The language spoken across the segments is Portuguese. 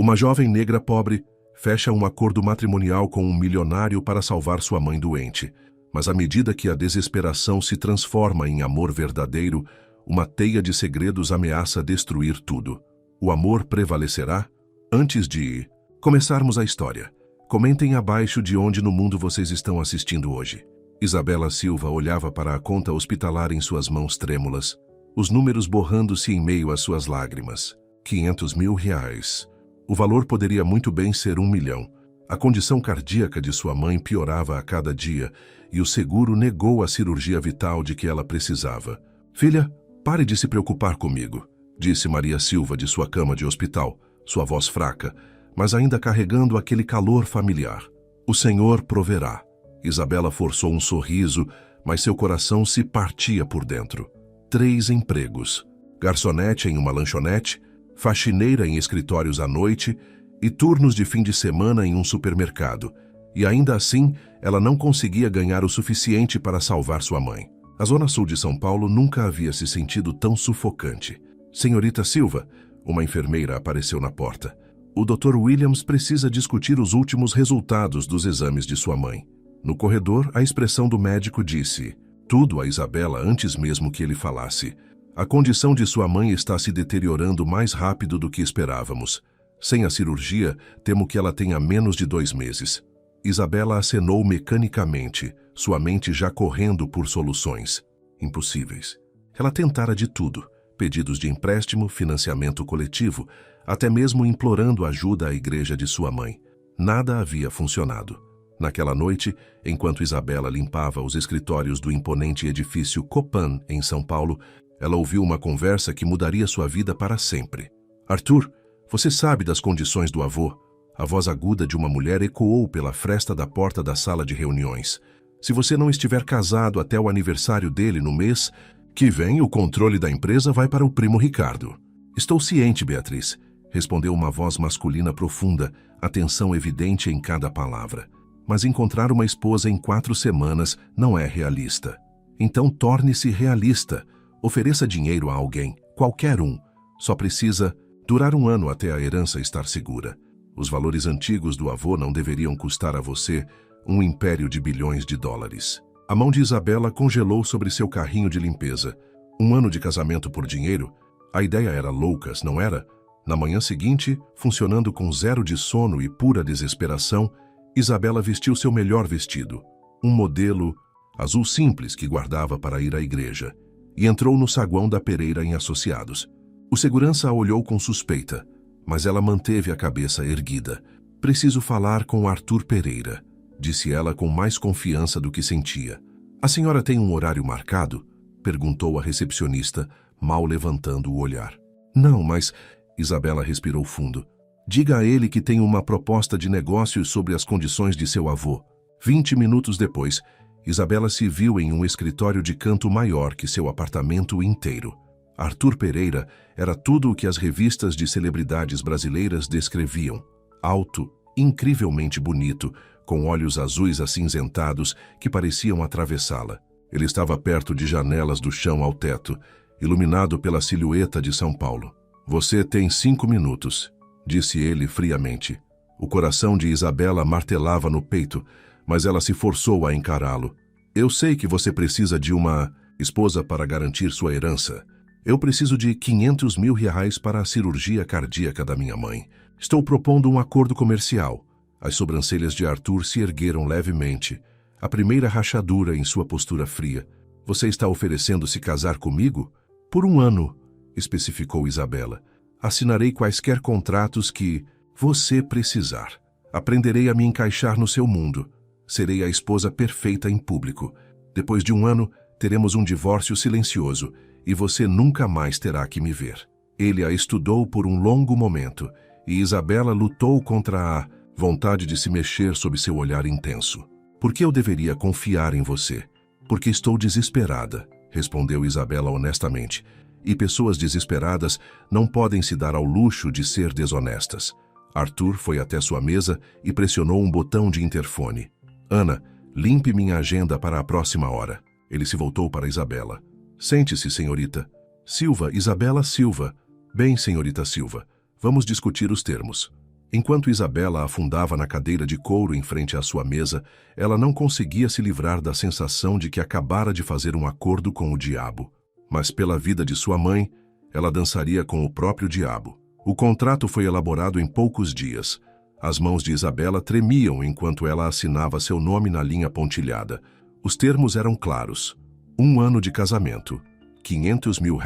Uma jovem negra pobre fecha um acordo matrimonial com um milionário para salvar sua mãe doente. Mas à medida que a desesperação se transforma em amor verdadeiro, uma teia de segredos ameaça destruir tudo. O amor prevalecerá? Antes de começarmos a história, comentem abaixo de onde no mundo vocês estão assistindo hoje. Isabela Silva olhava para a conta hospitalar em suas mãos trêmulas, os números borrando-se em meio às suas lágrimas. 500 mil reais. O valor poderia muito bem ser 1 milhão. A condição cardíaca de sua mãe piorava a cada dia e o seguro negou a cirurgia vital de que ela precisava. Filha, pare de se preocupar comigo, disse Maria Silva de sua cama de hospital, sua voz fraca, mas ainda carregando aquele calor familiar. O Senhor proverá. Isabela forçou um sorriso, mas seu coração se partia por dentro. 3 empregos: garçonete em uma lanchonete, faxineira em escritórios à noite e turnos de fim de semana em um supermercado. E ainda assim, ela não conseguia ganhar o suficiente para salvar sua mãe. A zona sul de São Paulo nunca havia se sentido tão sufocante. Senhorita Silva, uma enfermeira apareceu na porta. O Dr. Williams precisa discutir os últimos resultados dos exames de sua mãe. No corredor, a expressão do médico disse tudo a Isabela antes mesmo que ele falasse. A condição de sua mãe está se deteriorando mais rápido do que esperávamos. Sem a cirurgia, temo que ela tenha menos de 2 meses. Isabela acenou mecanicamente, sua mente já correndo por soluções impossíveis. Ela tentara de tudo, pedidos de empréstimo, financiamento coletivo, até mesmo implorando ajuda à igreja de sua mãe. Nada havia funcionado. Naquela noite, enquanto Isabela limpava os escritórios do imponente edifício Copan, em São Paulo, ela ouviu uma conversa que mudaria sua vida para sempre. Arthur, você sabe das condições do avô? A voz aguda de uma mulher ecoou pela fresta da porta da sala de reuniões. Se você não estiver casado até o aniversário dele no mês que vem, o controle da empresa vai para o primo Ricardo. Estou ciente, Beatriz, respondeu uma voz masculina profunda, a tensão evidente em cada palavra. Mas encontrar uma esposa em 4 semanas não é realista. Então torne-se realista. Ofereça dinheiro a alguém, qualquer um. Só precisa durar 1 ano até a herança estar segura. Os valores antigos do avô não deveriam custar a você um império de bilhões de dólares. A mão de Isabela congelou sobre seu carrinho de limpeza. 1 ano de casamento por dinheiro? A ideia era louca, não era? Na manhã seguinte, funcionando com 0 de sono e pura desesperação, Isabela vestiu seu melhor vestido, um modelo azul simples que guardava para ir à igreja, e entrou no saguão da Pereira em Associados. O segurança a olhou com suspeita, mas ela manteve a cabeça erguida. Preciso falar com Arthur Pereira, disse ela com mais confiança do que sentia. A senhora tem um horário marcado? Perguntou a recepcionista, mal levantando o olhar. Não, mas... Isabela respirou fundo. Diga a ele que tem uma proposta de negócios sobre as condições de seu avô. 20 minutos depois, Isabela se viu em um escritório de canto maior que seu apartamento inteiro. Arthur Pereira era tudo o que as revistas de celebridades brasileiras descreviam. Alto, incrivelmente bonito, com olhos azuis acinzentados que pareciam atravessá-la. Ele estava perto de janelas do chão ao teto, iluminado pela silhueta de São Paulo. Você tem 5 minutos, disse ele friamente. O coração de Isabela martelava no peito, mas ela se forçou a encará-lo. Eu sei que você precisa de uma esposa para garantir sua herança. Eu preciso de 500 mil reais para a cirurgia cardíaca da minha mãe. Estou propondo um acordo comercial. As sobrancelhas de Arthur se ergueram levemente, a primeira rachadura em sua postura fria. Você está oferecendo se casar comigo? Por 1 ano, especificou Isabela. Assinarei quaisquer contratos que você precisar. Aprenderei a me encaixar no seu mundo. Serei a esposa perfeita em público. Depois de 1 ano, teremos um divórcio silencioso e você nunca mais terá que me ver. Ele a estudou por um longo momento e Isabela lutou contra a vontade de se mexer sob seu olhar intenso. Por que eu deveria confiar em você? Porque estou desesperada, respondeu Isabela honestamente. E pessoas desesperadas não podem se dar ao luxo de ser desonestas. Arthur foi até sua mesa e pressionou um botão de interfone. Ana, limpe minha agenda para a próxima hora. Ele se voltou para Isabela. Sente-se, senhorita. Silva, Isabela Silva. Bem, senhorita Silva, vamos discutir os termos. Enquanto Isabela afundava na cadeira de couro em frente à sua mesa, ela não conseguia se livrar da sensação de que acabara de fazer um acordo com o diabo. Mas pela vida de sua mãe, ela dançaria com o próprio diabo. O contrato foi elaborado em poucos dias. As mãos de Isabela tremiam enquanto ela assinava seu nome na linha pontilhada. Os termos eram claros. 1 ano de casamento, R$500 mil,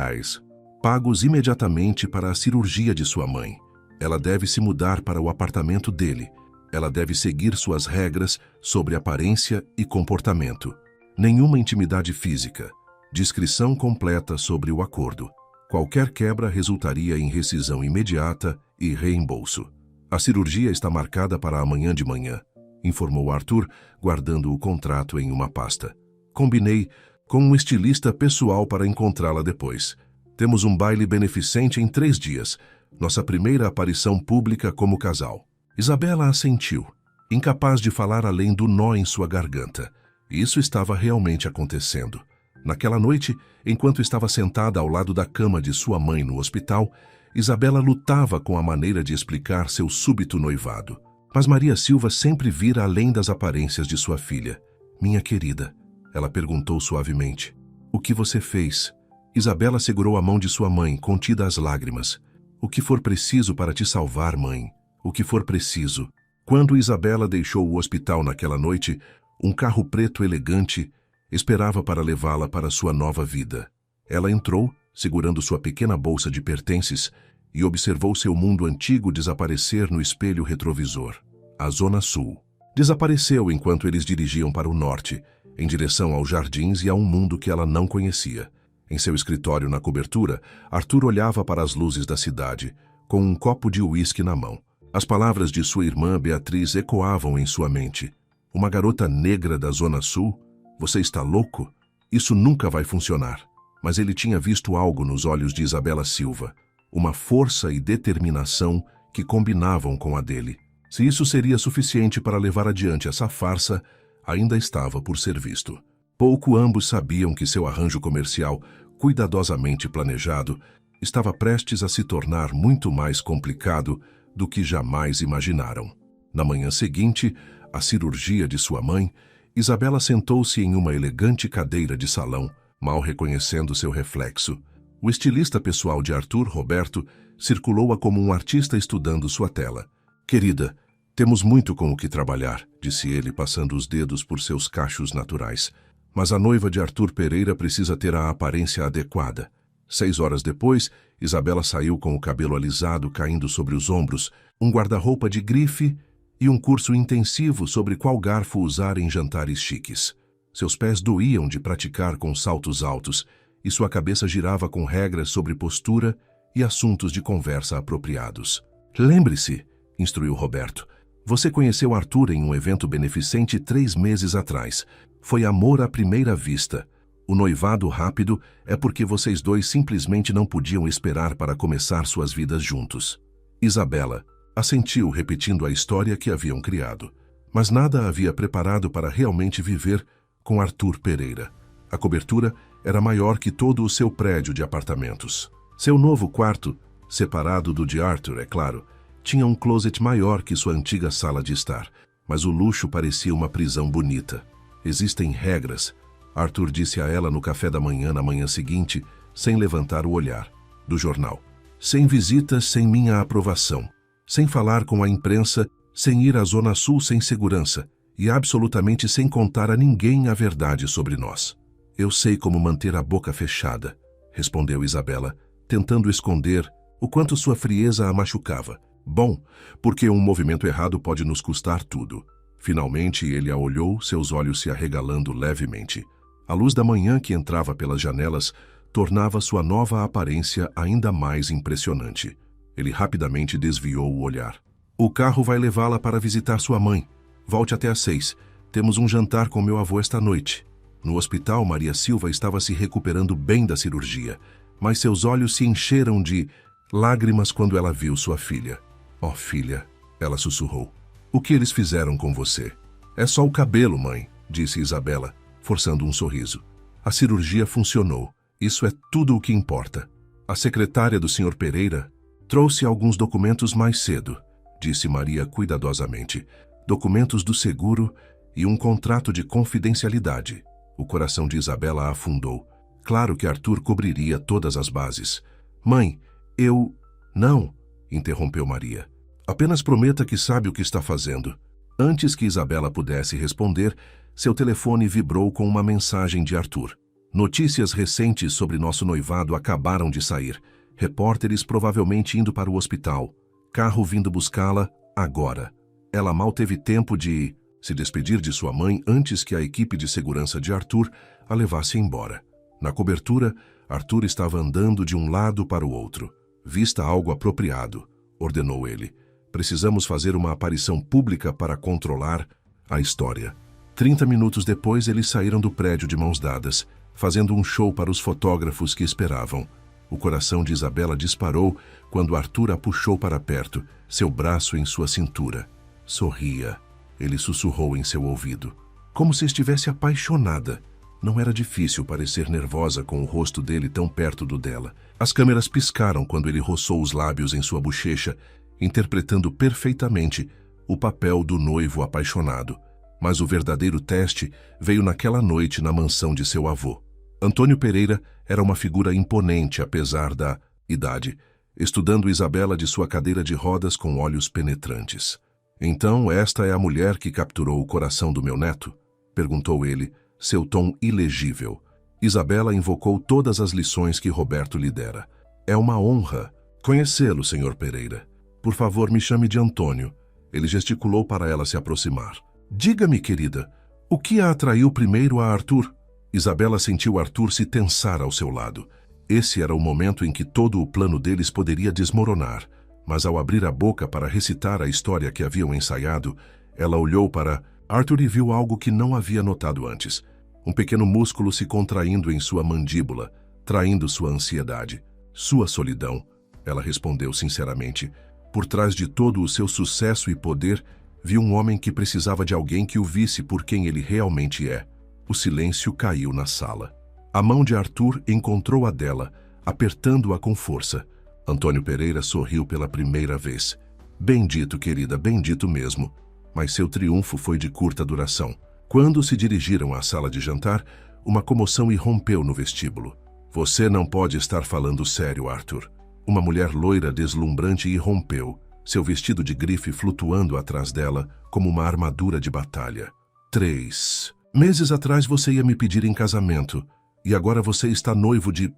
pagos imediatamente para a cirurgia de sua mãe. Ela deve se mudar para o apartamento dele. Ela deve seguir suas regras sobre aparência e comportamento. Nenhuma intimidade física. Descrição completa sobre o acordo. Qualquer quebra resultaria em rescisão imediata e reembolso. A cirurgia está marcada para amanhã de manhã, informou Arthur, guardando o contrato em uma pasta. Combinei com um estilista pessoal para encontrá-la depois. Temos um baile beneficente em 3 dias. Nossa primeira aparição pública como casal. Isabela assentiu, incapaz de falar além do nó em sua garganta. Isso estava realmente acontecendo. Naquela noite, enquanto estava sentada ao lado da cama de sua mãe no hospital, Isabela lutava com a maneira de explicar seu súbito noivado. Mas Maria Silva sempre vira além das aparências de sua filha. Minha querida, ela perguntou suavemente. O que você fez? Isabela segurou a mão de sua mãe, contida as lágrimas. O que for preciso para te salvar, mãe. O que for preciso. Quando Isabela deixou o hospital naquela noite, um carro preto elegante esperava para levá-la para sua nova vida. Ela entrou, segurando sua pequena bolsa de pertences, e observou seu mundo antigo desaparecer no espelho retrovisor. A Zona Sul. Desapareceu enquanto eles dirigiam para o norte, em direção aos jardins e a um mundo que ela não conhecia. Em seu escritório na cobertura, Arthur olhava para as luzes da cidade, com um copo de uísque na mão. As palavras de sua irmã Beatriz ecoavam em sua mente. Uma garota negra da Zona Sul? Você está louco? Isso nunca vai funcionar. Mas ele tinha visto algo nos olhos de Isabela Silva. Uma força e determinação que combinavam com a dele. Se isso seria suficiente para levar adiante essa farsa, ainda estava por ser visto. Pouco ambos sabiam que seu arranjo comercial, cuidadosamente planejado, estava prestes a se tornar muito mais complicado do que jamais imaginaram. Na manhã seguinte, a cirurgia de sua mãe, Isabela sentou-se em uma elegante cadeira de salão, mal reconhecendo seu reflexo. O estilista pessoal de Arthur, Roberto, circulou-a como um artista estudando sua tela. Querida, temos muito com o que trabalhar, disse ele, passando os dedos por seus cachos naturais. Mas a noiva de Arthur Pereira precisa ter a aparência adequada. 6 horas depois, Isabela saiu com o cabelo alisado caindo sobre os ombros, um guarda-roupa de grife e um curso intensivo sobre qual garfo usar em jantares chiques. Seus pés doíam de praticar com saltos altos e sua cabeça girava com regras sobre postura e assuntos de conversa apropriados. Lembre-se, instruiu Roberto, você conheceu Arthur em um evento beneficente 3 meses atrás. Foi amor à primeira vista. O noivado rápido é porque vocês dois simplesmente não podiam esperar para começar suas vidas juntos. Isabela assentiu, repetindo a história que haviam criado. Mas nada a havia preparado para realmente viver com Arthur Pereira. A cobertura era maior que todo o seu prédio de apartamentos. Seu novo quarto, separado do de Arthur, é claro, tinha um closet maior que sua antiga sala de estar, mas o luxo parecia uma prisão bonita. Existem regras, Arthur disse a ela no café da manhã na manhã seguinte, sem levantar o olhar, do jornal. Sem visitas, sem minha aprovação. Sem falar com a imprensa, sem ir à Zona Sul sem segurança e absolutamente sem contar a ninguém a verdade sobre nós. Eu sei como manter a boca fechada, respondeu Isabela, tentando esconder o quanto sua frieza a machucava. Bom, porque um movimento errado pode nos custar tudo. Finalmente ele a olhou, seus olhos se arregalando levemente. A luz da manhã que entrava pelas janelas tornava sua nova aparência ainda mais impressionante. Ele rapidamente desviou o olhar. O carro vai levá-la para visitar sua mãe. Volte até às 6. Temos um jantar com meu avô esta noite. No hospital, Maria Silva estava se recuperando bem da cirurgia, mas seus olhos se encheram de lágrimas quando ela viu sua filha. Oh, filha, ela sussurrou. O que eles fizeram com você? É só o cabelo, mãe, disse Isabela, forçando um sorriso. A cirurgia funcionou. Isso é tudo o que importa. A secretária do Sr. Pereira trouxe alguns documentos mais cedo. disse Maria cuidadosamente. Documentos do seguro e um contrato de confidencialidade. O coração de Isabela afundou. Claro que Arthur cobriria todas as bases. Mãe, eu... Não, interrompeu Maria. Apenas prometa que sabe o que está fazendo. Antes que Isabela pudesse responder, seu telefone vibrou com uma mensagem de Arthur. Notícias recentes sobre nosso noivado acabaram de sair. Repórteres provavelmente indo para o hospital. Carro vindo buscá-la agora. Ela mal teve tempo de se despedir de sua mãe antes que a equipe de segurança de Arthur a levasse embora. Na cobertura, Arthur estava andando de um lado para o outro. Vista algo apropriado, ordenou ele. Precisamos fazer uma aparição pública para controlar a história. 30 minutos depois, eles saíram do prédio de mãos dadas, fazendo um show para os fotógrafos que esperavam. O coração de Isabela disparou quando Arthur a puxou para perto, seu braço em sua cintura. Sorria, ele sussurrou em seu ouvido. Como se estivesse apaixonada. Não era difícil parecer nervosa com o rosto dele tão perto do dela. As câmeras piscaram quando ele roçou os lábios em sua bochecha, interpretando perfeitamente o papel do noivo apaixonado. Mas o verdadeiro teste veio naquela noite na mansão de seu avô. Antônio Pereira era uma figura imponente apesar da idade, estudando Isabela de sua cadeira de rodas com olhos penetrantes. Então, esta é a mulher que capturou o coração do meu neto? Perguntou ele, seu tom ilegível. Isabela invocou todas as lições que Roberto lhe dera. É uma honra conhecê-lo, Sr. Pereira. Por favor, me chame de Antônio. Ele gesticulou para ela se aproximar. Diga-me, querida, o que a atraiu primeiro a Arthur? Isabela sentiu Arthur se tensar ao seu lado. Esse era o momento em que todo o plano deles poderia desmoronar. Mas ao abrir a boca para recitar a história que haviam ensaiado, ela olhou para Arthur e viu algo que não havia notado antes. Um pequeno músculo se contraindo em sua mandíbula, traindo sua ansiedade. Sua solidão, ela respondeu sinceramente. Por trás de todo o seu sucesso e poder, viu um homem que precisava de alguém que o visse por quem ele realmente é. O silêncio caiu na sala. A mão de Arthur encontrou a dela, apertando-a com força. Antônio Pereira sorriu pela primeira vez. Bendito, querida, bendito mesmo. Mas seu triunfo foi de curta duração. Quando se dirigiram à sala de jantar, uma comoção irrompeu no vestíbulo. Você não pode estar falando sério, Arthur. Uma mulher loira deslumbrante irrompeu, seu vestido de grife flutuando atrás dela como uma armadura de batalha. 3 meses atrás você ia me pedir em casamento, e agora você está noivo de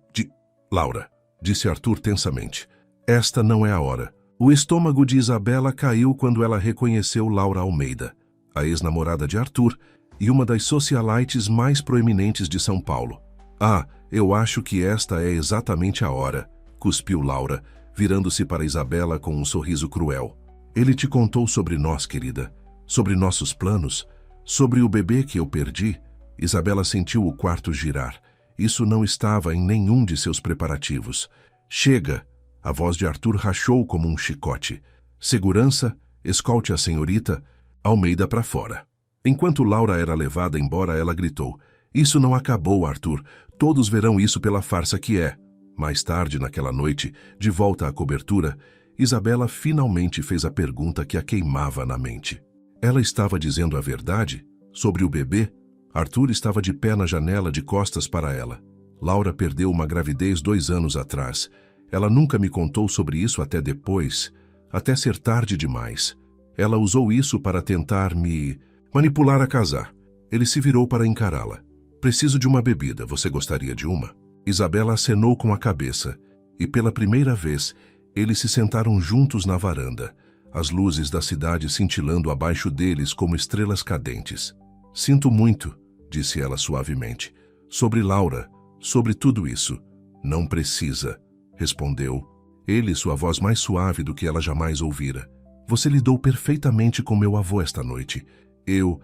Laura, disse Arthur tensamente. Esta não é a hora. O estômago de Isabela caiu quando ela reconheceu Laura Almeida, a ex-namorada de Arthur e uma das socialites mais proeminentes de São Paulo. Ah, eu acho que esta é exatamente a hora, cuspiu Laura, virando-se para Isabela com um sorriso cruel. Ele te contou sobre nós, querida, sobre nossos planos, sobre o bebê que eu perdi. Isabela sentiu o quarto girar. Isso não estava em nenhum de seus preparativos. Chega! A voz de Arthur rachou como um chicote. Segurança, escolte a senhorita Almeida para fora. Enquanto Laura era levada embora, ela gritou. Isso não acabou, Arthur. Todos verão isso pela farsa que é. Mais tarde, naquela noite, de volta à cobertura, Isabela finalmente fez a pergunta que a queimava na mente. Ela estava dizendo a verdade? Sobre o bebê? Arthur estava de pé na janela, de costas para ela. Laura perdeu uma gravidez 2 anos atrás. Ela nunca me contou sobre isso até depois, até ser tarde demais. Ela usou isso para tentar me manipular a casar. Ele se virou para encará-la. Preciso de uma bebida, você gostaria de uma? Isabela acenou com a cabeça, e pela primeira vez, eles se sentaram juntos na varanda, as luzes da cidade cintilando abaixo deles como estrelas cadentes. Sinto muito, disse ela suavemente, sobre Laura, sobre tudo isso. Não precisa, respondeu ele, sua voz mais suave do que ela jamais ouvira. Você lidou perfeitamente com meu avô esta noite. Eu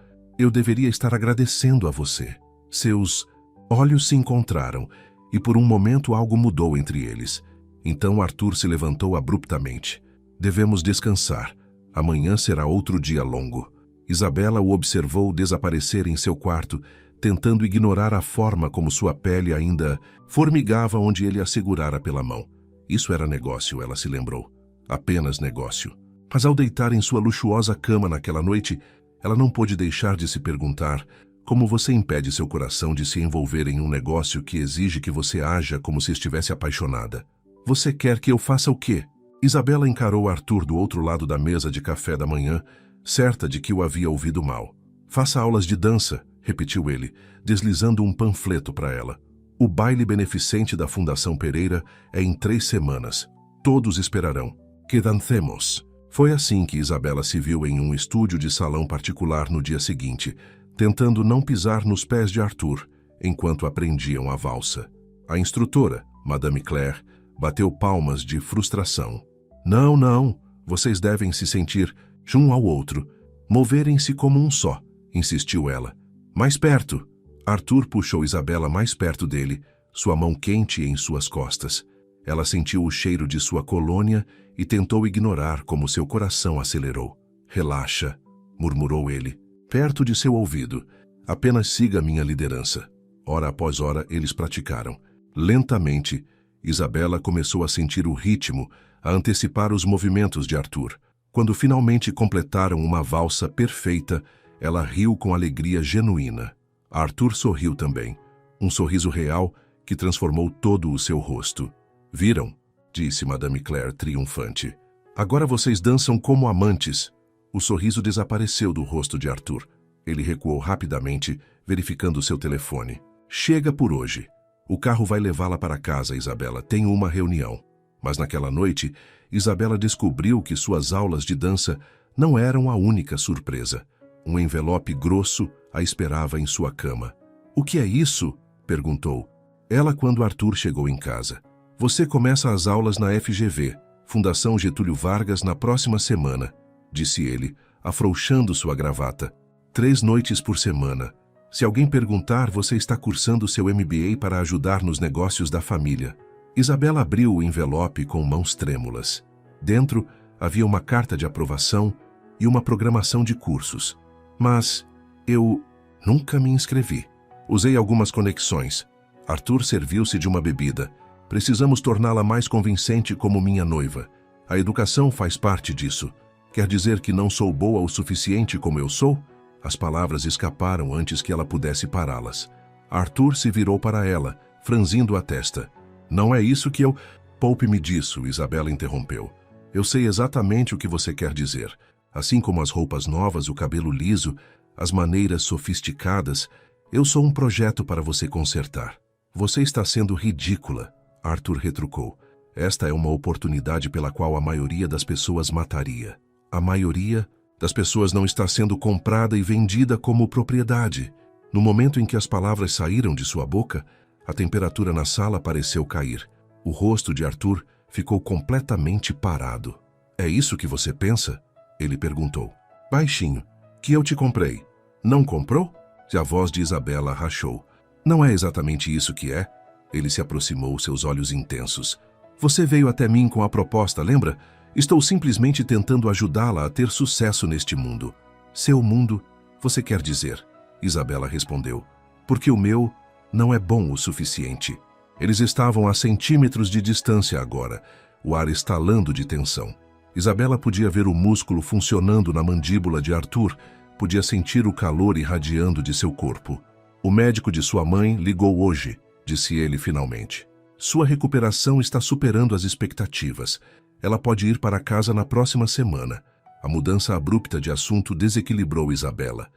deveria estar agradecendo a você. Seus olhos se encontraram, e por um momento algo mudou entre eles. Então Arthur se levantou abruptamente. Devemos descansar. Amanhã será outro dia longo. Isabela o observou desaparecer em seu quarto, tentando ignorar a forma como sua pele ainda formigava onde ele a segurara pela mão. Isso era negócio, ela se lembrou. Apenas negócio. Mas ao deitar em sua luxuosa cama naquela noite, ela não pôde deixar de se perguntar como você impede seu coração de se envolver em um negócio que exige que você haja como se estivesse apaixonada. Você quer que eu faça o quê? Isabela encarou Arthur do outro lado da mesa de café da manhã, certa de que o havia ouvido mal. Faça aulas de dança, repetiu ele, deslizando um panfleto para ela. O baile beneficente da Fundação Pereira é em 3 semanas. Todos esperarão. Que dancemos. Foi assim que Isabela se viu em um estúdio de salão particular no dia seguinte, tentando não pisar nos pés de Arthur, enquanto aprendiam a valsa. A instrutora, Madame Claire, bateu palmas de frustração. Não, não, vocês devem se sentir um ao outro, moverem-se como um só, insistiu ela. Mais perto. Arthur puxou Isabela mais perto dele, sua mão quente em suas costas. Ela sentiu o cheiro de sua colônia e tentou ignorar como seu coração acelerou. Relaxa, murmurou ele, perto de seu ouvido. Apenas siga minha liderança. Hora após hora eles praticaram. Lentamente, Isabela começou a sentir o ritmo, a antecipar os movimentos de Arthur. Quando finalmente completaram uma valsa perfeita, ela riu com alegria genuína. Arthur sorriu também, um sorriso real que transformou todo o seu rosto. Viram? Disse Madame Claire triunfante. Agora vocês dançam como amantes. O sorriso desapareceu do rosto de Arthur. Ele recuou rapidamente, verificando seu telefone. Chega por hoje. O carro vai levá-la para casa, Isabela. Tenho uma reunião. Mas naquela noite, Isabela descobriu que suas aulas de dança não eram a única surpresa. Um envelope grosso a esperava em sua cama. O que é isso? Perguntou. Ela quando Arthur chegou em casa. Você começa as aulas na FGV, Fundação Getúlio Vargas, na próxima semana, disse ele, afrouxando sua gravata. 3 noites por semana. Se alguém perguntar, você está cursando seu MBA para ajudar nos negócios da família. Isabela abriu o envelope com mãos trêmulas. Dentro havia uma carta de aprovação e uma programação de cursos. Mas eu nunca me inscrevi. Usei algumas conexões. Arthur serviu-se de uma bebida. Precisamos torná-la mais convincente como minha noiva. A educação faz parte disso. Quer dizer que não sou boa o suficiente como eu sou? As palavras escaparam antes que ela pudesse pará-las. Arthur se virou para ela, franzindo a testa. Não é isso que eu... Poupe-me disso, Isabela interrompeu. Eu sei exatamente o que você quer dizer. Assim como as roupas novas, o cabelo liso, as maneiras sofisticadas, eu sou um projeto para você consertar. Você está sendo ridícula, Arthur retrucou. Esta é uma oportunidade pela qual a maioria das pessoas mataria. A maioria das pessoas não está sendo comprada e vendida como propriedade. No momento em que as palavras saíram de sua boca, a temperatura na sala pareceu cair. O rosto de Arthur ficou completamente parado. É isso que você pensa? Ele perguntou. Baixinho. Que eu te comprei. Não comprou? E a voz de Isabela rachou. Não é exatamente isso que é? Ele se aproximou, seus olhos intensos. Você veio até mim com a proposta, lembra? Estou simplesmente tentando ajudá-la a ter sucesso neste mundo. Seu mundo, você quer dizer? Isabela respondeu. Porque o meu não é bom o suficiente. Eles estavam a centímetros de distância agora, o ar estalando de tensão. Isabela podia ver o músculo funcionando na mandíbula de Arthur, podia sentir o calor irradiando de seu corpo. O médico de sua mãe ligou hoje, disse ele finalmente. Sua recuperação está superando as expectativas. Ela pode ir para casa na próxima semana. A mudança abrupta de assunto desequilibrou Isabela.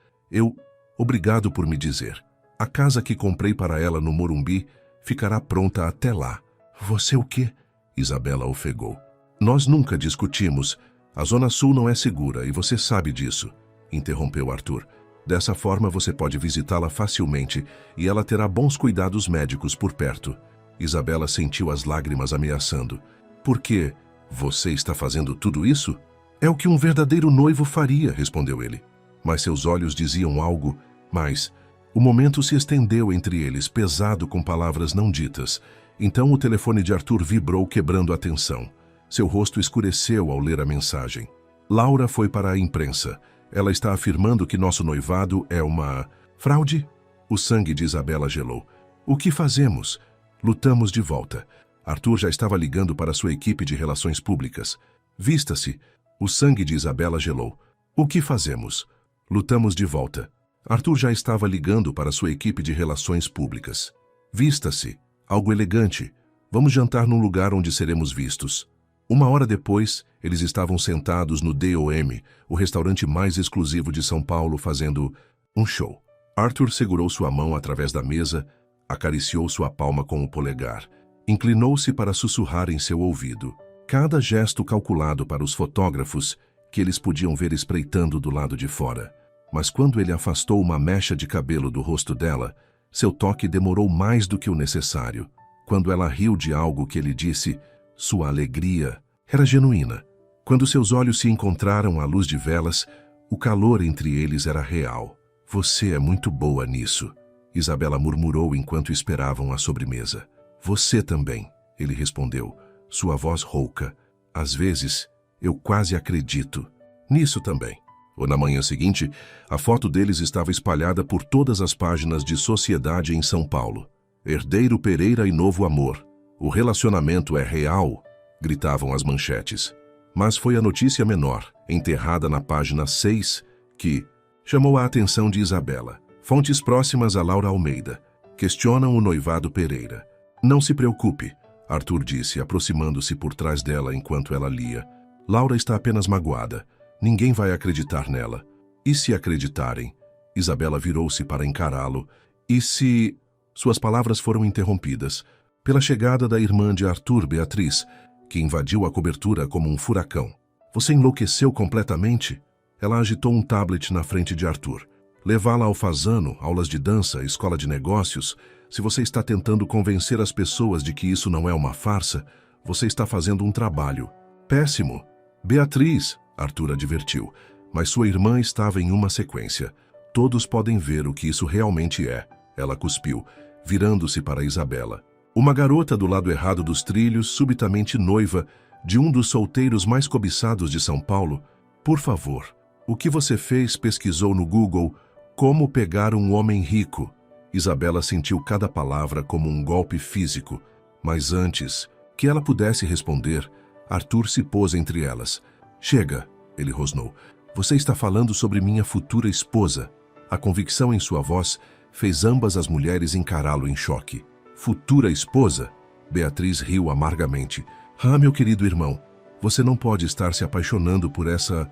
Obrigado por me dizer. A casa que comprei para ela no Morumbi ficará pronta até lá. Você o quê? Isabela ofegou. Nós nunca discutimos. A Zona Sul não é segura e você sabe disso, interrompeu Arthur. Dessa forma você pode visitá-la facilmente e ela terá bons cuidados médicos por perto. Isabela sentiu as lágrimas ameaçando. Por quê? Você está fazendo tudo isso? É o que um verdadeiro noivo faria, respondeu ele. Mas seus olhos diziam algo, mas o momento se estendeu entre eles, pesado com palavras não ditas. Então o telefone de Arthur vibrou, quebrando a tensão. Seu rosto escureceu ao ler a mensagem. Laura foi para a imprensa. Ela está afirmando que nosso noivado é uma fraude? O sangue de Isabela gelou. O que fazemos? Lutamos de volta. Arthur já estava ligando para sua equipe de relações públicas. Vista-se. O sangue de Isabela gelou. O que fazemos? Lutamos de volta. Arthur já estava ligando para sua equipe de relações públicas. Vista-se. Algo elegante. Vamos jantar num lugar onde seremos vistos. 1 hora depois, eles estavam sentados no DOM, o restaurante mais exclusivo de São Paulo, fazendo um show. Arthur segurou sua mão através da mesa, acariciou sua palma com o polegar, inclinou-se para sussurrar em seu ouvido. Cada gesto calculado para os fotógrafos, que eles podiam ver espreitando do lado de fora. Mas quando ele afastou uma mecha de cabelo do rosto dela, seu toque demorou mais do que o necessário. Quando ela riu de algo que ele disse, sua alegria era genuína. Quando seus olhos se encontraram à luz de velas, o calor entre eles era real. Você é muito boa nisso, Isabela murmurou enquanto esperavam a sobremesa. Você também, ele respondeu, sua voz rouca. Às vezes, eu quase acredito. Nisso também. Ou na manhã seguinte, a foto deles estava espalhada por todas as páginas de sociedade em São Paulo. Herdeiro Pereira e novo amor. O relacionamento é real, gritavam as manchetes. Mas foi a notícia menor, enterrada na página 6, que chamou a atenção de Isabela. Fontes próximas a Laura Almeida questionam o noivado Pereira. Não se preocupe, Arthur disse, aproximando-se por trás dela enquanto ela lia. Laura está apenas magoada. Ninguém vai acreditar nela. E se acreditarem? Isabela virou-se para encará-lo. E se... Suas palavras foram interrompidas pela chegada da irmã de Arthur, Beatriz, que invadiu a cobertura como um furacão. Você enlouqueceu completamente? Ela agitou um tablet na frente de Arthur. Levá-la ao Fasano, aulas de dança, escola de negócios. Se você está tentando convencer as pessoas de que isso não é uma farsa, você está fazendo um trabalho péssimo. Beatriz, Arthur advertiu, mas sua irmã estava em uma sequência. Todos podem ver o que isso realmente é. Ela cuspiu, virando-se para Isabela. Uma garota do lado errado dos trilhos, subitamente noiva de um dos solteiros mais cobiçados de São Paulo. Por favor, o que você fez? Pesquisou no Google como pegar um homem rico. Isabela sentiu cada palavra como um golpe físico, mas antes que ela pudesse responder, Arthur se pôs entre elas. Chega, ele rosnou. Você está falando sobre minha futura esposa. A convicção em sua voz fez ambas as mulheres encará-lo em choque. Futura esposa? Beatriz riu amargamente. Ah, meu querido irmão, você não pode estar se apaixonando por essa...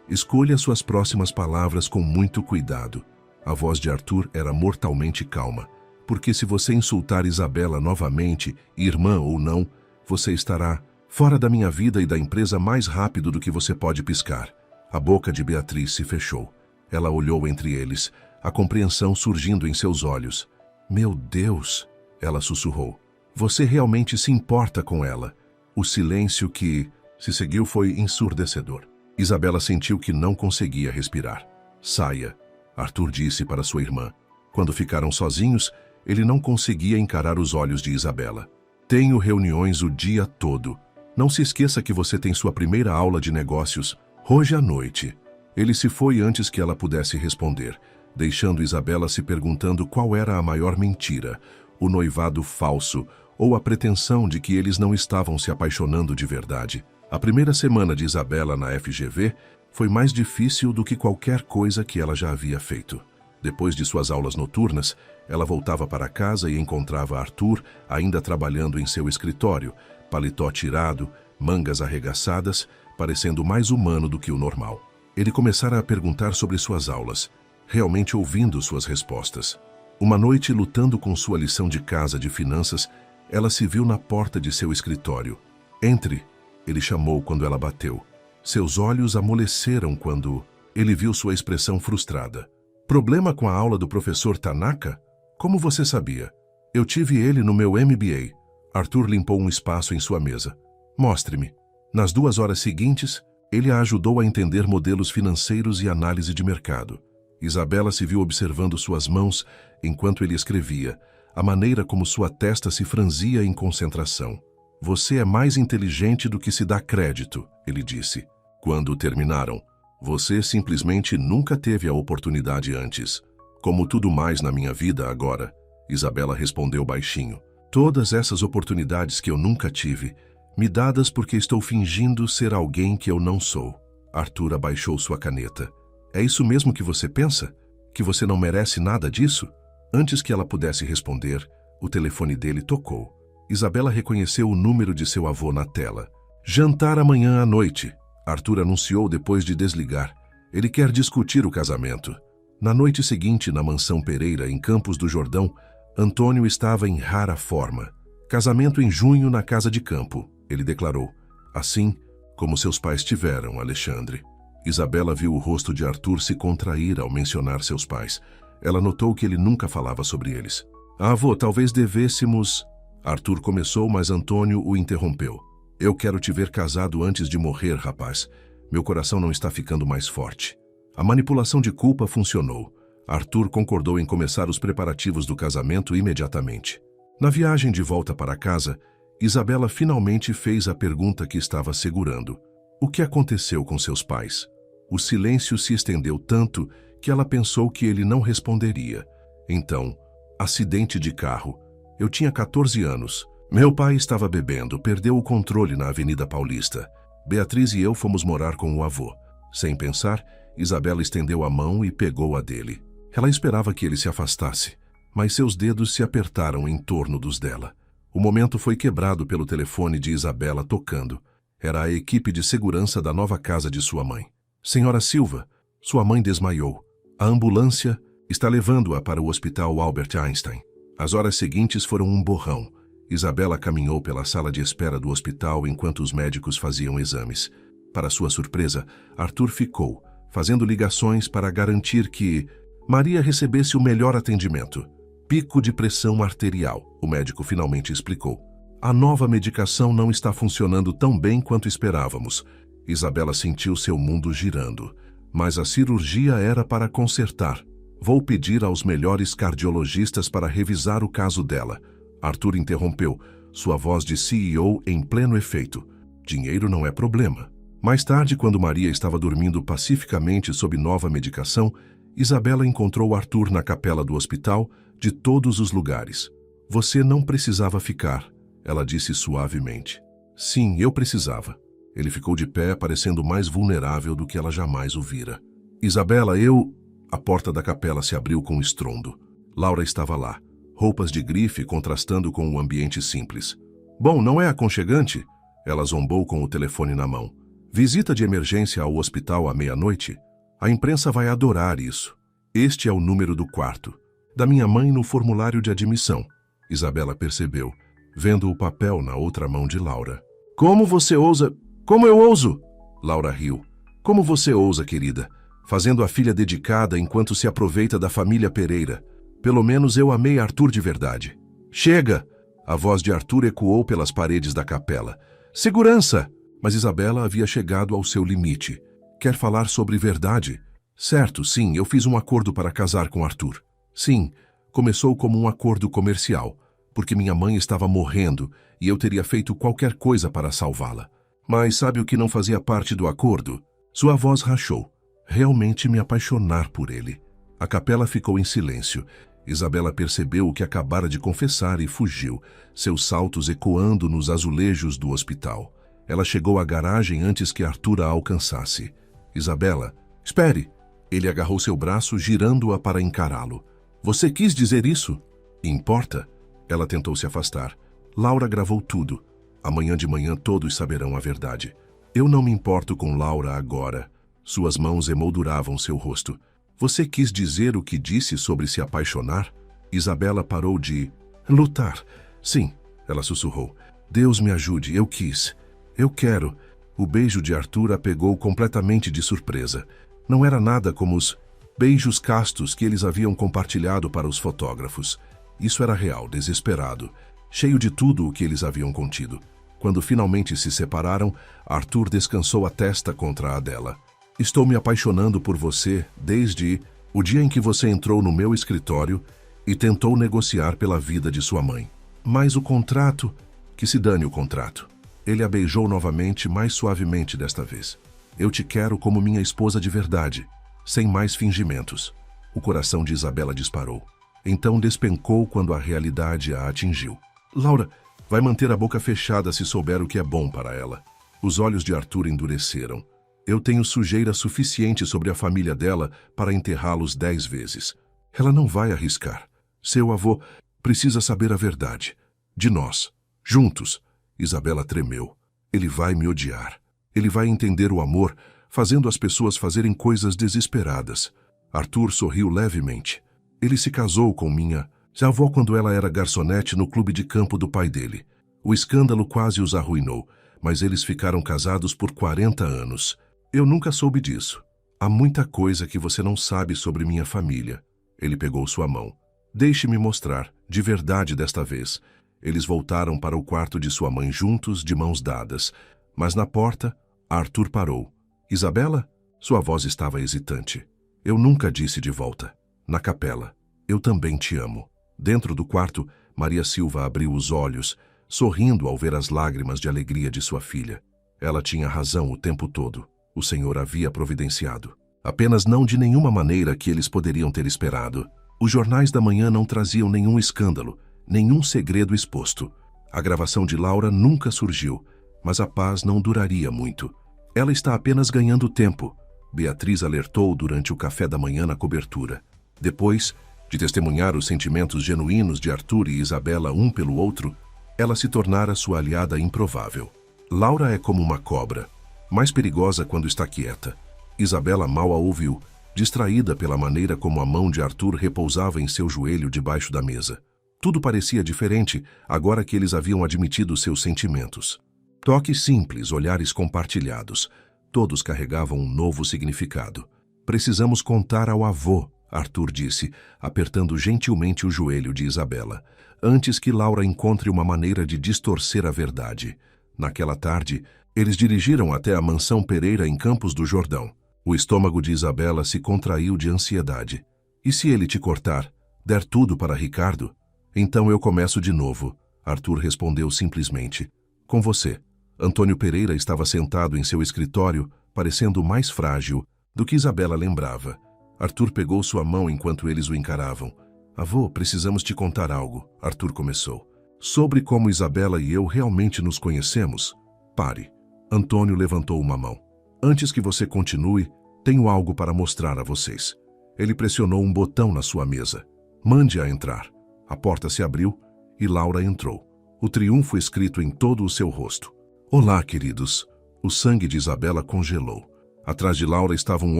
Escolha suas próximas palavras com muito cuidado. A voz de Arthur era mortalmente calma, porque se você insultar Isabela novamente, irmã ou não, você estará fora da minha vida e da empresa mais rápido do que você pode piscar. A boca de Beatriz se fechou. Ela olhou entre eles, a compreensão surgindo em seus olhos. Meu Deus, ela sussurrou. Você realmente se importa com ela. O silêncio que se seguiu foi ensurdecedor. Isabela sentiu que não conseguia respirar. Saia, Arthur disse para sua irmã. Quando ficaram sozinhos, ele não conseguia encarar os olhos de Isabela. Tenho reuniões o dia todo. Não se esqueça que você tem sua primeira aula de negócios hoje à noite. Ele se foi antes que ela pudesse responder, deixando Isabela se perguntando qual era a maior mentira, o noivado falso ou a pretensão de que eles não estavam se apaixonando de verdade. A primeira semana de Isabela na FGV foi mais difícil do que qualquer coisa que ela já havia feito. Depois de suas aulas noturnas, ela voltava para casa e encontrava Arthur ainda trabalhando em seu escritório, paletó tirado, mangas arregaçadas, parecendo mais humano do que o normal. Ele começara a perguntar sobre suas aulas, realmente ouvindo suas respostas. Uma noite, lutando com sua lição de casa de finanças, ela se viu na porta de seu escritório. Entre, ele chamou quando ela bateu. Seus olhos amoleceram quando ele viu sua expressão frustrada. Problema com a aula do professor Tanaka? Como você sabia? Eu tive ele no meu MBA. Arthur limpou um espaço em sua mesa. Mostre-me. Nas 2 horas seguintes, ele a ajudou a entender modelos financeiros e análise de mercado. Isabela se viu observando suas mãos enquanto ele escrevia, a maneira como sua testa se franzia em concentração. Você é mais inteligente do que se dá crédito, ele disse. Quando terminaram, você simplesmente nunca teve a oportunidade antes. Como tudo mais na minha vida agora, Isabela respondeu baixinho. Todas essas oportunidades que eu nunca tive Me dadas porque estou fingindo ser alguém que eu não sou. Arthur abaixou sua caneta. É isso mesmo que você pensa? Que você não merece nada disso? Antes que ela pudesse responder, o telefone dele tocou. Isabela reconheceu o número de seu avô na tela. Jantar amanhã à noite, Arthur anunciou depois de desligar. Ele quer discutir o casamento. Na noite seguinte, na mansão Pereira, em Campos do Jordão, Antônio estava em rara forma. Casamento em junho na casa de campo, ele declarou. Assim como seus pais tiveram, Alexandre. Isabela viu o rosto de Arthur se contrair ao mencionar seus pais. Ela notou que ele nunca falava sobre eles. Avô, talvez devêssemos... Arthur começou, mas Antônio o interrompeu. Eu quero te ver casado antes de morrer, rapaz. Meu coração não está ficando mais forte. A manipulação de culpa funcionou. Arthur concordou em começar os preparativos do casamento imediatamente. Na viagem de volta para casa, Isabela finalmente fez a pergunta que estava segurando. O que aconteceu com seus pais? O silêncio se estendeu tanto que ela pensou que ele não responderia. Então, acidente de carro. Eu tinha 14 anos. Meu pai estava bebendo, perdeu o controle na Avenida Paulista. Beatriz e eu fomos morar com o avô. Sem pensar, Isabela estendeu a mão e pegou a dele. Ela esperava que ele se afastasse, mas seus dedos se apertaram em torno dos dela. O momento foi quebrado pelo telefone de Isabela tocando. Era a equipe de segurança da nova casa de sua mãe. Senhora Silva, sua mãe desmaiou. A ambulância está levando-a para o Hospital Albert Einstein. As horas seguintes foram um borrão. Isabela caminhou pela sala de espera do hospital enquanto os médicos faziam exames. Para sua surpresa, Arthur ficou, fazendo ligações para garantir que Maria recebesse o melhor atendimento. Pico de pressão arterial, o médico finalmente explicou. A nova medicação não está funcionando tão bem quanto esperávamos. Isabela sentiu seu mundo girando. Mas a cirurgia era para consertar. Vou pedir aos melhores cardiologistas para revisar o caso dela. Arthur interrompeu, sua voz de CEO em pleno efeito. Dinheiro não é problema. Mais tarde, quando Maria estava dormindo pacificamente sob nova medicação, Isabela encontrou Arthur na capela do hospital, de todos os lugares. Você não precisava ficar, ela disse suavemente. Sim, eu precisava. Ele ficou de pé, parecendo mais vulnerável do que ela jamais o vira. Isabela, eu... A porta da capela se abriu com estrondo. Laura estava lá, roupas de grife contrastando com o ambiente simples. Bom, não é aconchegante? Ela zombou com o telefone na mão. Visita de emergência ao hospital à meia-noite? A imprensa vai adorar isso. Este é o número do quarto. Da minha mãe no formulário de admissão. Isabela percebeu, vendo o papel na outra mão de Laura. Como você ousa... Como eu ouso? Laura riu. Como você ousa, querida? Fazendo a filha dedicada enquanto se aproveita da família Pereira. Pelo menos eu amei Arthur de verdade. Chega! A voz de Arthur ecoou pelas paredes da capela. Segurança! Mas Isabela havia chegado ao seu limite. Quer falar sobre verdade? Certo, sim, eu fiz um acordo para casar com Arthur. Sim, começou como um acordo comercial, porque minha mãe estava morrendo e eu teria feito qualquer coisa para salvá-la. Mas sabe o que não fazia parte do acordo? Sua voz rachou. Realmente me apaixonar por ele. A capela ficou em silêncio. Isabela percebeu o que acabara de confessar e fugiu, seus saltos ecoando nos azulejos do hospital. Ela chegou à garagem antes que Arthur a alcançasse. Isabela, espere! Ele agarrou seu braço, girando-a para encará-lo. Você quis dizer isso? Importa? Ela tentou se afastar. Laura gravou tudo. Amanhã de manhã todos saberão a verdade. Eu não me importo com Laura agora. Suas mãos emolduravam seu rosto. Você quis dizer o que disse sobre se apaixonar? Isabela parou de... Lutar. Sim, ela sussurrou. Deus me ajude, eu quis. Eu quero. O beijo de Arthur a pegou completamente de surpresa. Não era nada como os beijos castos que eles haviam compartilhado para os fotógrafos. Isso era real, desesperado, cheio de tudo o que eles haviam contido. Quando finalmente se separaram, Arthur descansou a testa contra a dela. Estou me apaixonando por você desde o dia em que você entrou no meu escritório e tentou negociar pela vida de sua mãe. Mas o contrato... Que se dane o contrato. Ele a beijou novamente, mais suavemente desta vez. Eu te quero como minha esposa de verdade, sem mais fingimentos. O coração de Isabela disparou. Então despencou quando a realidade a atingiu. Laura, Vai manter a boca fechada se souber o que é bom para ela. Os olhos de Arthur endureceram. Eu tenho sujeira suficiente sobre a família dela para enterrá-los 10 vezes. Ela não vai arriscar. Seu avô precisa saber a verdade. De nós. Juntos. Isabela tremeu. Ele vai me odiar. Ele vai entender o amor, fazendo as pessoas fazerem coisas desesperadas. Arthur sorriu levemente. Ele se casou com minha avó quando ela era garçonete no clube de campo do pai dele. O escândalo quase os arruinou, mas eles ficaram casados por 40 anos. Eu nunca soube disso. Há muita coisa que você não sabe sobre minha família. Ele pegou sua mão. Deixe-me mostrar, de verdade desta vez. Eles voltaram para o quarto de sua mãe juntos, de mãos dadas. Mas na porta, Arthur parou. Isabela? Sua voz estava hesitante. Eu nunca disse de volta. Na capela. Eu também te amo. Dentro do quarto, Maria Silva abriu os olhos, sorrindo ao ver as lágrimas de alegria de sua filha. Ela tinha razão o tempo todo. O Senhor havia providenciado. Apenas não de nenhuma maneira que eles poderiam ter esperado. Os jornais da manhã não traziam nenhum escândalo, nenhum segredo exposto. A gravação de Laura nunca surgiu, mas a paz não duraria muito. Ela está apenas ganhando tempo, Beatriz alertou durante o café da manhã na cobertura. Depois de testemunhar os sentimentos genuínos de Arthur e Isabela um pelo outro, ela se tornara sua aliada improvável. Laura é como uma cobra, mais perigosa quando está quieta. Isabela mal a ouviu, distraída pela maneira como a mão de Arthur repousava em seu joelho debaixo da mesa. Tudo parecia diferente agora que eles haviam admitido seus sentimentos. Toques simples, olhares compartilhados, todos carregavam um novo significado. Precisamos contar ao avô, Arthur disse, apertando gentilmente o joelho de Isabela, antes que Laura encontre uma maneira de distorcer a verdade. Naquela tarde, eles dirigiram até a mansão Pereira em Campos do Jordão. O estômago de Isabela se contraiu de ansiedade. E se ele te cortar, der tudo para Ricardo? Então eu começo de novo, Arthur respondeu simplesmente. Com você. Antônio Pereira estava sentado em seu escritório, parecendo mais frágil do que Isabela lembrava. Arthur pegou sua mão enquanto eles o encaravam. Avô, precisamos te contar algo, Arthur começou. Sobre como Isabela e eu realmente nos conhecemos? Pare. Antônio levantou uma mão. Antes que você continue, tenho algo para mostrar a vocês. Ele pressionou um botão na sua mesa. Mande-a entrar. A porta se abriu e Laura entrou. O triunfo escrito em todo o seu rosto. Olá, queridos. O sangue de Isabela congelou. Atrás de Laura estava um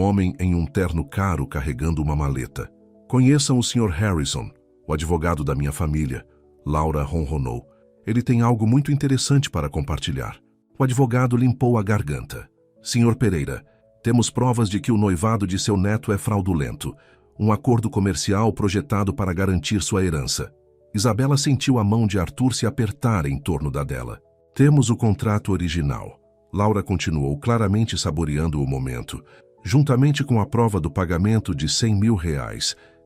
homem em um terno caro carregando uma maleta. Conheçam o Sr. Harrison, o advogado da minha família. Laura ronronou. Ele tem algo muito interessante para compartilhar. O advogado limpou a garganta. Sr. Pereira, temos provas de que o noivado de seu neto é fraudulento. Um acordo comercial projetado para garantir sua herança. Isabela sentiu a mão de Arthur se apertar em torno da dela. Temos o contrato original. Laura continuou, claramente saboreando o momento, juntamente com a prova do pagamento de R$100 mil.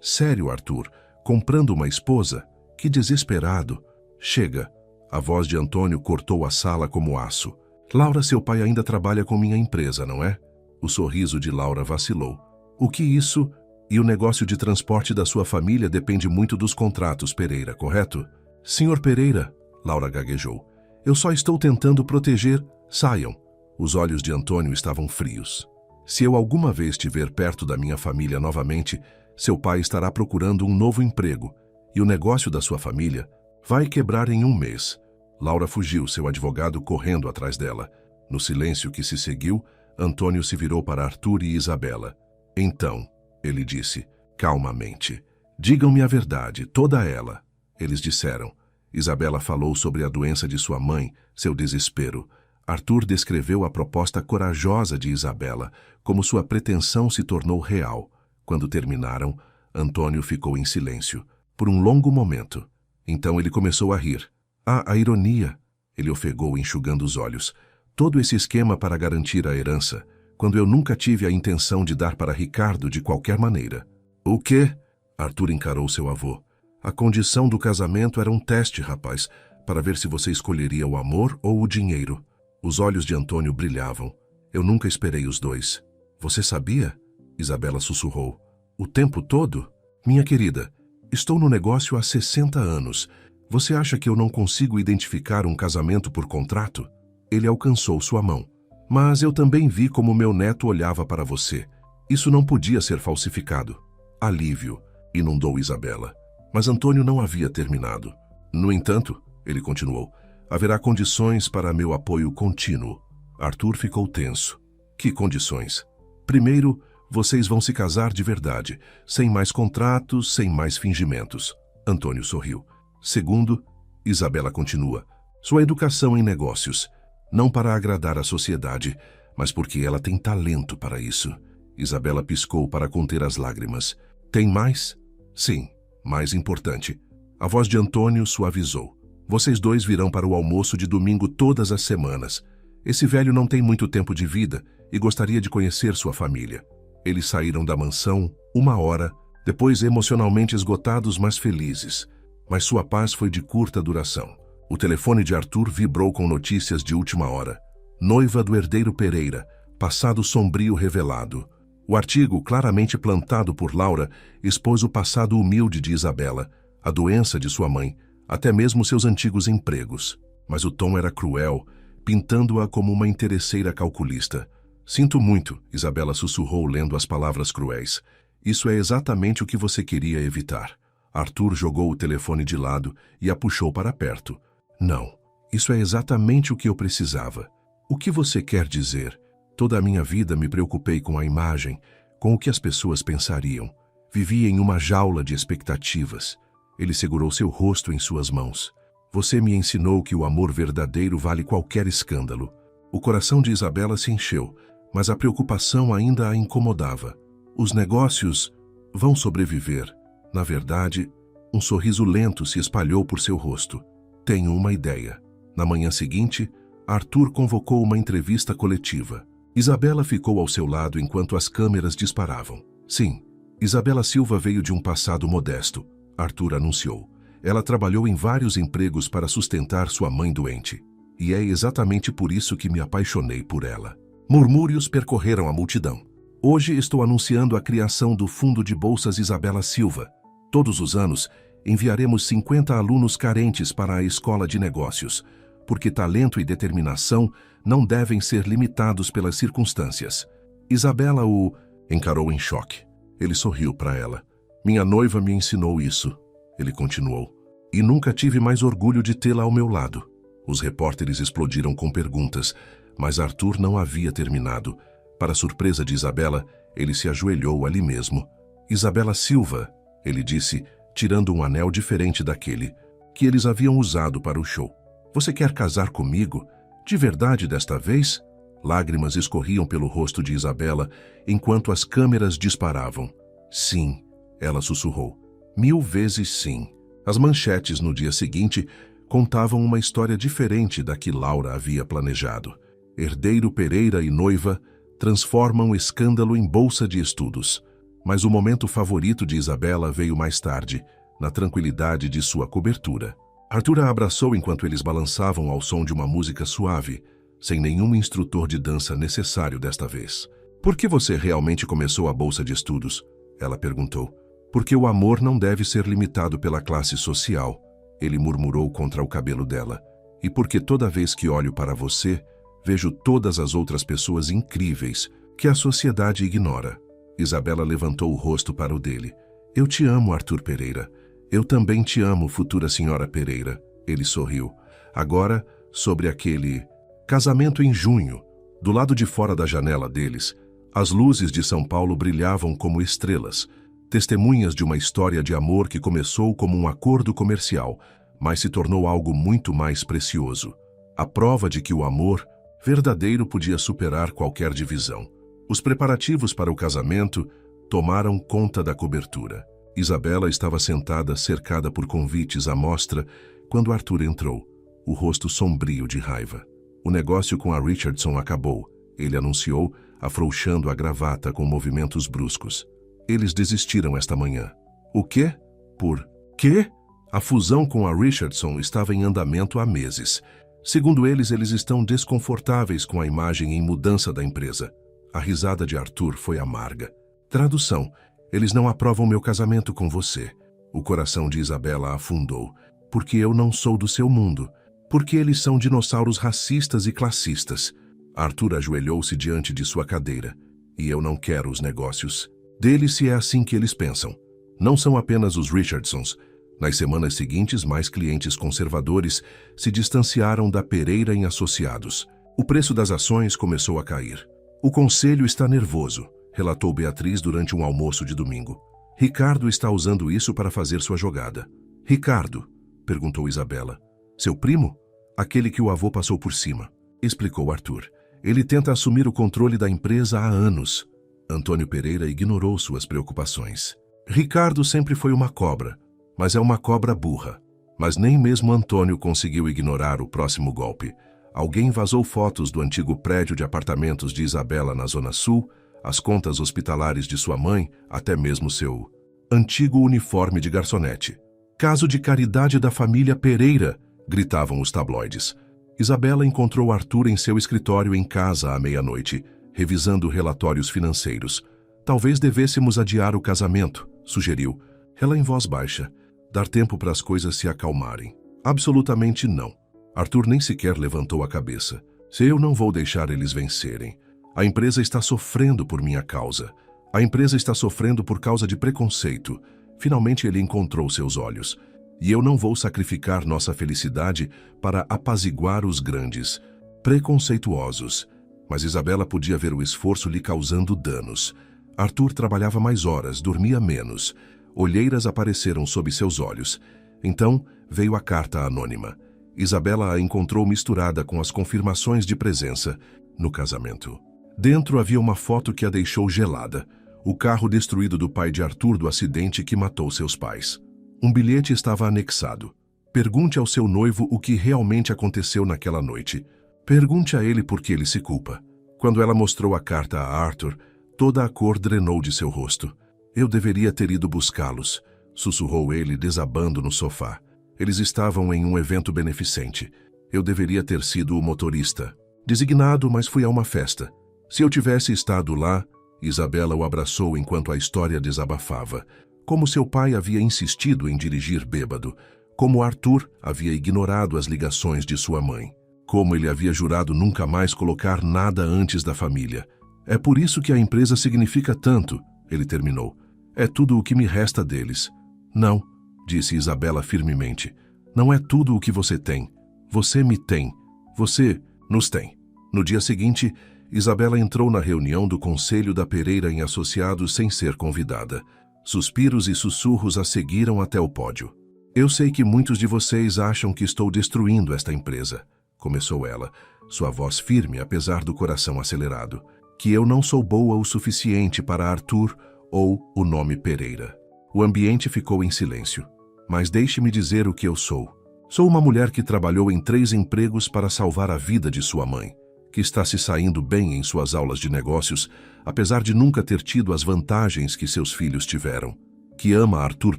Sério, Arthur, comprando uma esposa? Que desesperado. Chega. A voz de Antônio cortou a sala como aço. Laura, seu pai ainda trabalha com minha empresa, não é? O sorriso de Laura vacilou. O que isso e o negócio de transporte da sua família depende muito dos contratos, Pereira, correto? Senhor Pereira, Laura gaguejou. Eu só estou tentando proteger... Saiam. Os olhos de Antônio estavam frios. Se eu alguma vez estiver perto da minha família novamente, seu pai estará procurando um novo emprego e o negócio da sua família vai quebrar em um mês. Laura fugiu, seu advogado correndo atrás dela. No silêncio que se seguiu, Antônio se virou para Arthur e Isabela. Então, ele disse, calmamente, digam-me a verdade, toda ela. Eles disseram. Isabela falou sobre a doença de sua mãe, seu desespero. Arthur descreveu a proposta corajosa de Isabela, como sua pretensão se tornou real. Quando terminaram, Antônio ficou em silêncio, por um longo momento. Então ele começou a rir. Ah, a ironia! Ele ofegou, enxugando os olhos. Todo esse esquema para garantir a herança, quando eu nunca tive a intenção de dar para Ricardo de qualquer maneira. O quê? Arthur encarou seu avô. A condição do casamento era um teste, rapaz, para ver se você escolheria o amor ou o dinheiro. Os olhos de Antônio brilhavam. Eu nunca esperei os dois. Você sabia? Isabela sussurrou. O tempo todo? Minha querida, estou no negócio há 60 anos. Você acha que eu não consigo identificar um casamento por contrato? Ele alcançou sua mão. Mas eu também vi como meu neto olhava para você. Isso não podia ser falsificado. Alívio inundou Isabela. Mas Antônio não havia terminado. No entanto, ele continuou, haverá condições para meu apoio contínuo. Arthur ficou tenso. Que condições? Primeiro, vocês vão se casar de verdade, sem mais contratos, sem mais fingimentos. Antônio sorriu. Segundo, Isabela continua, sua educação em negócios, não para agradar a sociedade, mas porque ela tem talento para isso. Isabela piscou para conter as lágrimas. Tem mais? Sim, mais importante. A voz de Antônio suavizou. Vocês dois virão para o almoço de domingo todas as semanas. Esse velho não tem muito tempo de vida e gostaria de conhecer sua família. Eles saíram da mansão 1 hora, depois emocionalmente esgotados, mas felizes. Mas sua paz foi de curta duração. O telefone de Arthur vibrou com notícias de última hora. Noiva do herdeiro Pereira, passado sombrio revelado. O artigo, claramente plantado por Laura, expôs o passado humilde de Isabela, a doença de sua mãe, até mesmo seus antigos empregos. Mas o tom era cruel, pintando-a como uma interesseira calculista. Sinto muito, Isabela sussurrou lendo as palavras cruéis. Isso é exatamente o que você queria evitar. Arthur jogou o telefone de lado e a puxou para perto. Não, isso é exatamente o que eu precisava. O que você quer dizer? Toda a minha vida me preocupei com a imagem, com o que as pessoas pensariam. Vivi em uma jaula de expectativas. Ele segurou seu rosto em suas mãos. Você me ensinou que o amor verdadeiro vale qualquer escândalo. O coração de Isabela se encheu, mas a preocupação ainda a incomodava. Os negócios vão sobreviver. Na verdade, um sorriso lento se espalhou por seu rosto. Tenho uma ideia. Na manhã seguinte, Arthur convocou uma entrevista coletiva. Isabela ficou ao seu lado enquanto as câmeras disparavam. Sim, Isabela Silva veio de um passado modesto, Arthur anunciou. Ela trabalhou em vários empregos para sustentar sua mãe doente. E é exatamente por isso que me apaixonei por ela. Murmúrios percorreram a multidão. Hoje estou anunciando a criação do Fundo de Bolsas Isabela Silva. Todos os anos, enviaremos 50 alunos carentes para a Escola de Negócios, porque talento e determinação não devem ser limitados pelas circunstâncias. Isabela o encarou em choque. Ele sorriu para ela. Minha noiva me ensinou isso, ele continuou. E nunca tive mais orgulho de tê-la ao meu lado. Os repórteres explodiram com perguntas, mas Arthur não havia terminado. Para surpresa de Isabela, ele se ajoelhou ali mesmo. Isabela Silva, ele disse, tirando um anel diferente daquele que eles haviam usado para o show. Você quer casar comigo? De verdade desta vez? Lágrimas escorriam pelo rosto de Isabela enquanto as câmeras disparavam. Sim, ela sussurrou. 1000 vezes sim. As manchetes no dia seguinte contavam uma história diferente da que Laura havia planejado. Herdeiro Pereira e noiva transformam escândalo em bolsa de estudos. Mas o momento favorito de Isabela veio mais tarde, na tranquilidade de sua cobertura. Arthur a abraçou enquanto eles balançavam ao som de uma música suave, sem nenhum instrutor de dança necessário desta vez. Por que você realmente começou a bolsa de estudos? Ela perguntou. Porque o amor não deve ser limitado pela classe social, ele murmurou contra o cabelo dela. E porque toda vez que olho para você, vejo todas as outras pessoas incríveis que a sociedade ignora. Isabela levantou o rosto para o dele. Eu te amo, Arthur Pereira. Eu também te amo, futura senhora Pereira. Ele sorriu. Agora, sobre aquele casamento em junho, do lado de fora da janela deles, as luzes de São Paulo brilhavam como estrelas, testemunhas de uma história de amor que começou como um acordo comercial, mas se tornou algo muito mais precioso. A prova de que o amor verdadeiro podia superar qualquer divisão. Os preparativos para o casamento tomaram conta da cobertura. Isabela estava sentada, cercada por convites à mostra, quando Arthur entrou, o rosto sombrio de raiva. O negócio com a Richardson acabou, ele anunciou, afrouxando a gravata com movimentos bruscos. Eles desistiram esta manhã. O quê? Por quê? A fusão com a Richardson estava em andamento há meses. Segundo eles estão desconfortáveis com a imagem em mudança da empresa. A risada de Arthur foi amarga. Tradução. Eles não aprovam meu casamento com você. O coração de Isabela afundou. porque eu não sou do seu mundo, porque eles são dinossauros racistas e classistas. Arthur ajoelhou-se diante de sua cadeira. E eu não quero os negócios deles se é assim que eles pensam. Não são apenas os Richardsons. Nas semanas seguintes, mais clientes conservadores se distanciaram da Pereira em Associados. O preço das ações começou a cair. O conselho está nervoso, relatou Beatriz durante um almoço de domingo. Ricardo está usando isso para fazer sua jogada. Ricardo? Perguntou Isabela. Seu primo? Aquele que o avô passou por cima, explicou Arthur. Ele tenta assumir o controle da empresa há anos. Antônio Pereira ignorou suas preocupações. Ricardo sempre foi uma cobra, mas é uma cobra burra. Mas nem mesmo Antônio conseguiu ignorar o próximo golpe. Alguém vazou fotos do antigo prédio de apartamentos de Isabela na Zona Sul, as contas hospitalares de sua mãe, até mesmo seu antigo uniforme de garçonete. Caso de caridade da família Pereira, gritavam os tabloides. Isabela encontrou Arthur em seu escritório em casa à meia-noite, revisando relatórios financeiros. Talvez devêssemos adiar o casamento, sugeriu. Ela em voz baixa. Dar tempo para as coisas se acalmarem. Absolutamente não. Arthur nem sequer levantou a cabeça. Se eu não vou deixar eles vencerem. A empresa está sofrendo por minha causa. A empresa está sofrendo por causa de preconceito. Finalmente ele encontrou seus olhos. E eu não vou sacrificar nossa felicidade para apaziguar os grandes, preconceituosos. Mas Isabela podia ver o esforço lhe causando danos. Arthur trabalhava mais horas, dormia menos. Olheiras apareceram sob seus olhos. Então veio a carta anônima. Isabela a encontrou misturada com as confirmações de presença no casamento. Dentro havia uma foto que a deixou gelada. O carro destruído do pai de Arthur do acidente que matou seus pais. Um bilhete estava anexado. Pergunte ao seu noivo o que realmente aconteceu naquela noite. Pergunte a ele por que ele se culpa. Quando ela mostrou a carta a Arthur, toda a cor drenou de seu rosto. Eu deveria ter ido buscá-los, sussurrou ele, desabando no sofá. Eles estavam em um evento beneficente. Eu deveria ter sido o motorista. Designado, mas fui a uma festa. Se eu tivesse estado lá, Isabela o abraçou enquanto a história desabafava. Como seu pai havia insistido em dirigir bêbado. Como Arthur havia ignorado as ligações de sua mãe. Como ele havia jurado nunca mais colocar nada antes da família. É por isso que a empresa significa tanto, ele terminou. É tudo o que me resta deles. Não, disse Isabela firmemente. Não é tudo o que você tem. Você me tem. Você nos tem. No dia seguinte, Isabela entrou na reunião do Conselho da Pereira em Associados sem ser convidada. Suspiros e sussurros a seguiram até o pódio. Eu sei que muitos de vocês acham que estou destruindo esta empresa, começou ela, sua voz firme apesar do coração acelerado. Que eu não sou boa o suficiente para Arthur ou o nome Pereira. O ambiente ficou em silêncio. Mas deixe-me dizer o que eu sou. Sou uma mulher que trabalhou em 3 empregos para salvar a vida de sua mãe, que está se saindo bem em suas aulas de negócios, apesar de nunca ter tido as vantagens que seus filhos tiveram, que ama Arthur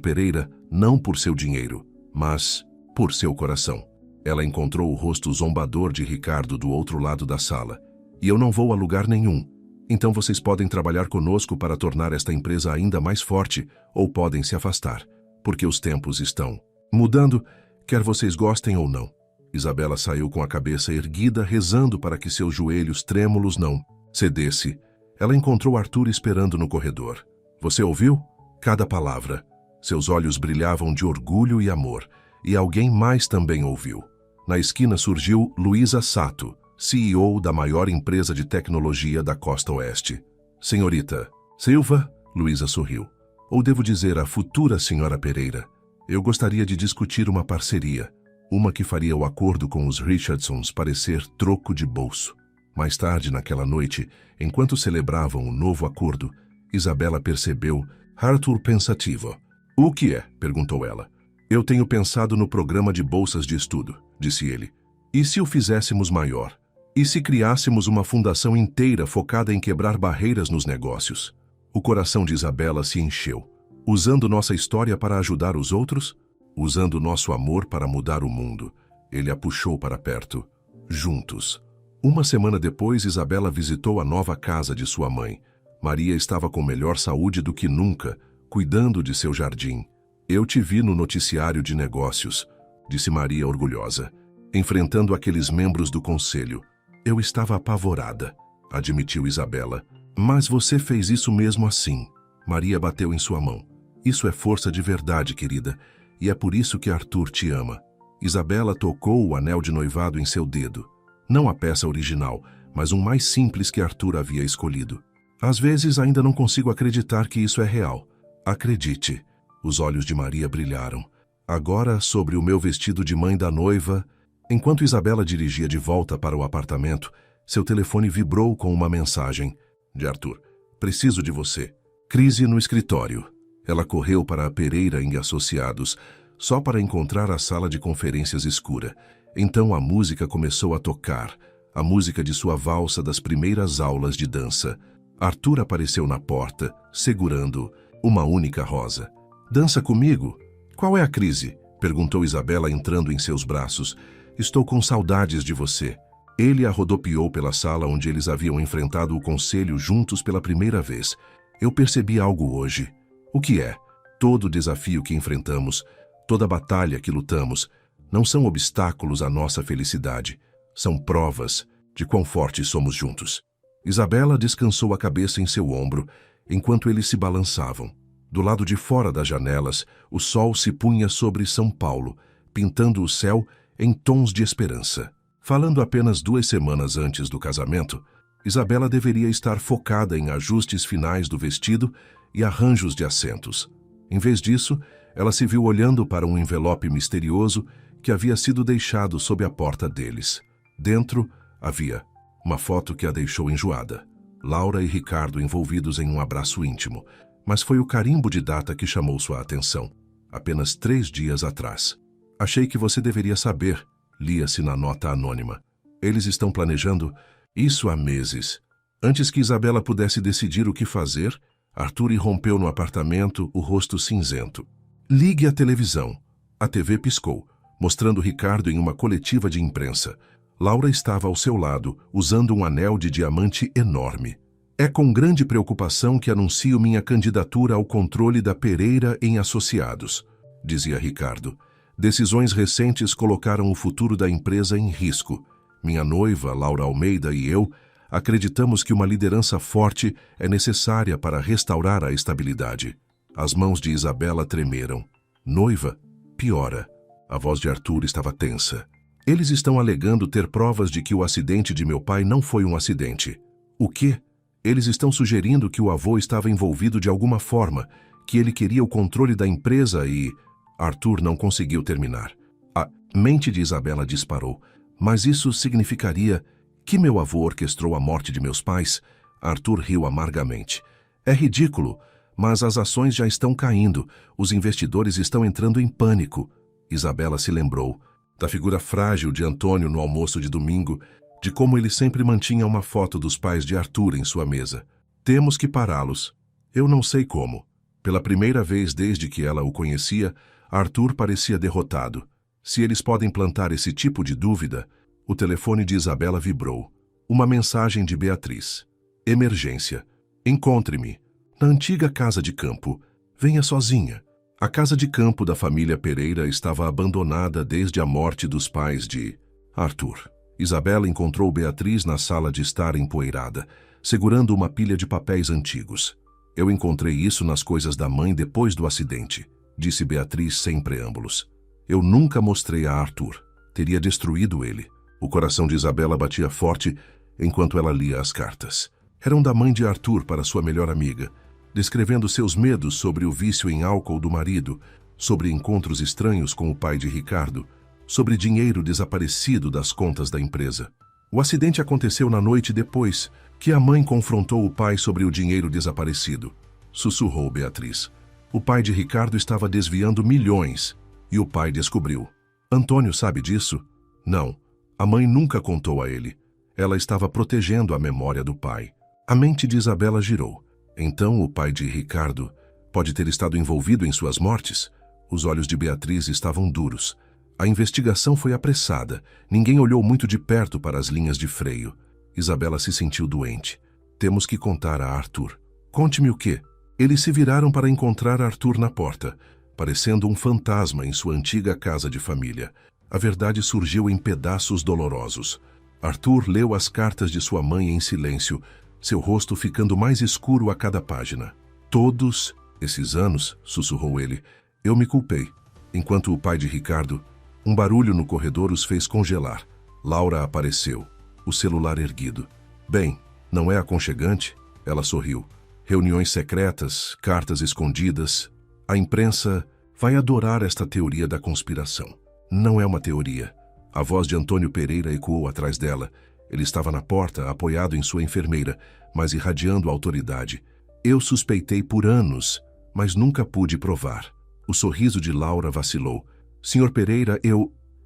Pereira não por seu dinheiro, mas por seu coração. Ela encontrou o rosto zombador de Ricardo do outro lado da sala. E eu não vou a lugar nenhum. Então vocês podem trabalhar conosco para tornar esta empresa ainda mais forte, ou podem se afastar, porque os tempos estão mudando, quer vocês gostem ou não. Isabela saiu com a cabeça erguida, rezando para que seus joelhos trêmulos não cedesse. Ela encontrou Arthur esperando no corredor. Você ouviu? Cada palavra. Seus olhos brilhavam de orgulho e amor. E alguém mais também ouviu. Na esquina surgiu Luísa Sato, CEO da maior empresa de tecnologia da Costa Oeste. Senhorita Silva, Luísa sorriu. Ou devo dizer a futura senhora Pereira. Eu gostaria de discutir uma parceria. Uma que faria o acordo com os Richardsons parecer troco de bolso. Mais tarde naquela noite, enquanto celebravam o novo acordo, Isabela percebeu Arthur pensativo. O que é? Perguntou ela. Eu tenho pensado no programa de bolsas de estudo, disse ele. E se o fizéssemos maior? E se criássemos uma fundação inteira focada em quebrar barreiras nos negócios? O coração de Isabela se encheu. Usando nossa história para ajudar os outros? Usando nosso amor para mudar o mundo. Ele a puxou para perto. Juntos. Uma semana depois, Isabela visitou a nova casa de sua mãe. Maria estava com melhor saúde do que nunca, cuidando de seu jardim. Eu te vi no noticiário de negócios. disse Maria orgulhosa, enfrentando aqueles membros do conselho. Eu estava apavorada, admitiu Isabela. Mas você fez isso mesmo assim. Maria bateu em sua mão. Isso é força de verdade, querida, e é por isso que Arthur te ama. Isabela tocou o anel de noivado em seu dedo. Não a peça original, mas um mais simples que Arthur havia escolhido. Às vezes ainda não consigo acreditar que isso é real. Acredite. Os olhos de Maria brilharam. Agora, sobre o meu vestido de mãe da noiva... Enquanto Isabela dirigia de volta para o apartamento, seu telefone vibrou com uma mensagem de Arthur. Preciso de você. Crise no escritório. Ela correu para a Pereira e Associados, só para encontrar a sala de conferências escura. Então a música começou a tocar, a música de sua valsa das primeiras aulas de dança. Arthur apareceu na porta, segurando uma única rosa. Dança comigo? Qual é a crise? Perguntou Isabela entrando em seus braços. Estou com saudades de você. Ele a rodopiou pela sala onde eles haviam enfrentado o conselho juntos pela primeira vez. Eu percebi algo hoje. O que é? Todo desafio que enfrentamos, toda batalha que lutamos, não são obstáculos à nossa felicidade. São provas de quão fortes somos juntos. Isabela descansou a cabeça em seu ombro, enquanto eles se balançavam. Do lado de fora das janelas, o sol se punha sobre São Paulo, pintando o céu em tons de esperança. Falando apenas 2 semanas antes do casamento, Isabela deveria estar focada em ajustes finais do vestido e arranjos de assentos. Em vez disso, ela se viu olhando para um envelope misterioso que havia sido deixado sob a porta deles. Dentro havia uma foto que a deixou enjoada. Laura e Ricardo envolvidos em um abraço íntimo. Mas foi o carimbo de data que chamou sua atenção. Apenas 3 dias atrás. Achei que você deveria saber, lia-se na nota anônima. Eles estão planejando isso há meses. Antes que Isabela pudesse decidir o que fazer, Arthur irrompeu no apartamento, o rosto cinzento. Ligue a televisão. A TV piscou, mostrando Ricardo em uma coletiva de imprensa. Laura estava ao seu lado, usando um anel de diamante enorme. É com grande preocupação que anuncio minha candidatura ao controle da Pereira em Associados, dizia Ricardo. Decisões recentes colocaram o futuro da empresa em risco. Minha noiva, Laura Almeida, e eu acreditamos que uma liderança forte é necessária para restaurar a estabilidade. As mãos de Isabela tremeram. Noiva? Piora. A voz de Arthur estava tensa. Eles estão alegando ter provas de que o acidente de meu pai não foi um acidente. O quê? Eles estão sugerindo que o avô estava envolvido de alguma forma, que ele queria o controle da empresa e... Arthur não conseguiu terminar. A mente de Isabela disparou. Mas isso significaria que meu avô orquestrou a morte de meus pais? Arthur riu amargamente. É ridículo, mas as ações já estão caindo. Os investidores estão entrando em pânico. Isabela se lembrou da figura frágil de Antônio no almoço de domingo, de como ele sempre mantinha uma foto dos pais de Arthur em sua mesa. Temos que pará-los. Eu não sei como. Pela primeira vez desde que ela o conhecia, Arthur parecia derrotado. Se eles podem plantar esse tipo de dúvida... O telefone de Isabela vibrou. Uma mensagem de Beatriz. Emergência. Encontre-me. Na antiga casa de campo. Venha sozinha. A casa de campo da família Pereira estava abandonada desde a morte dos pais de Arthur. Isabela encontrou Beatriz na sala de estar empoeirada, segurando uma pilha de papéis antigos. Eu encontrei isso nas coisas da mãe depois do acidente, disse Beatriz sem preâmbulos. Eu nunca mostrei a Arthur. Teria destruído ele. O coração de Isabela batia forte enquanto ela lia as cartas. Eram da mãe de Arthur para sua melhor amiga, descrevendo seus medos sobre o vício em álcool do marido, sobre encontros estranhos com o pai de Ricardo, sobre dinheiro desaparecido das contas da empresa. O acidente aconteceu na noite depois que a mãe confrontou o pai sobre o dinheiro desaparecido. Sussurrou Beatriz. O pai de Ricardo estava desviando milhões e o pai descobriu. Antônio sabe disso? Não. A mãe nunca contou a ele. Ela estava protegendo a memória do pai. A mente de Isabela girou. Então o pai de Ricardo pode ter estado envolvido em suas mortes? Os olhos de Beatriz estavam duros. A investigação foi apressada. Ninguém olhou muito de perto para as linhas de freio. Isabela se sentiu doente. Temos que contar a Arthur. Conte-me o quê? Eles se viraram para encontrar Arthur na porta. parecendo um fantasma em sua antiga casa de família. A verdade surgiu em pedaços dolorosos. Arthur leu as cartas de sua mãe em silêncio, seu rosto ficando mais escuro a cada página. Todos esses anos, sussurrou ele, eu me culpei. Enquanto o pai de Ricardo, um barulho no corredor os fez congelar. Laura apareceu, o celular erguido. Bem, não é aconchegante? Ela sorriu. Reuniões secretas, cartas escondidas. A imprensa vai adorar esta teoria da conspiração. Não é uma teoria. A voz de Antônio Pereira ecoou atrás dela. Ele estava na porta, apoiado em sua enfermeira, mas irradiando autoridade. Eu suspeitei por anos, mas nunca pude provar. O sorriso de Laura vacilou. Senhor Pereira,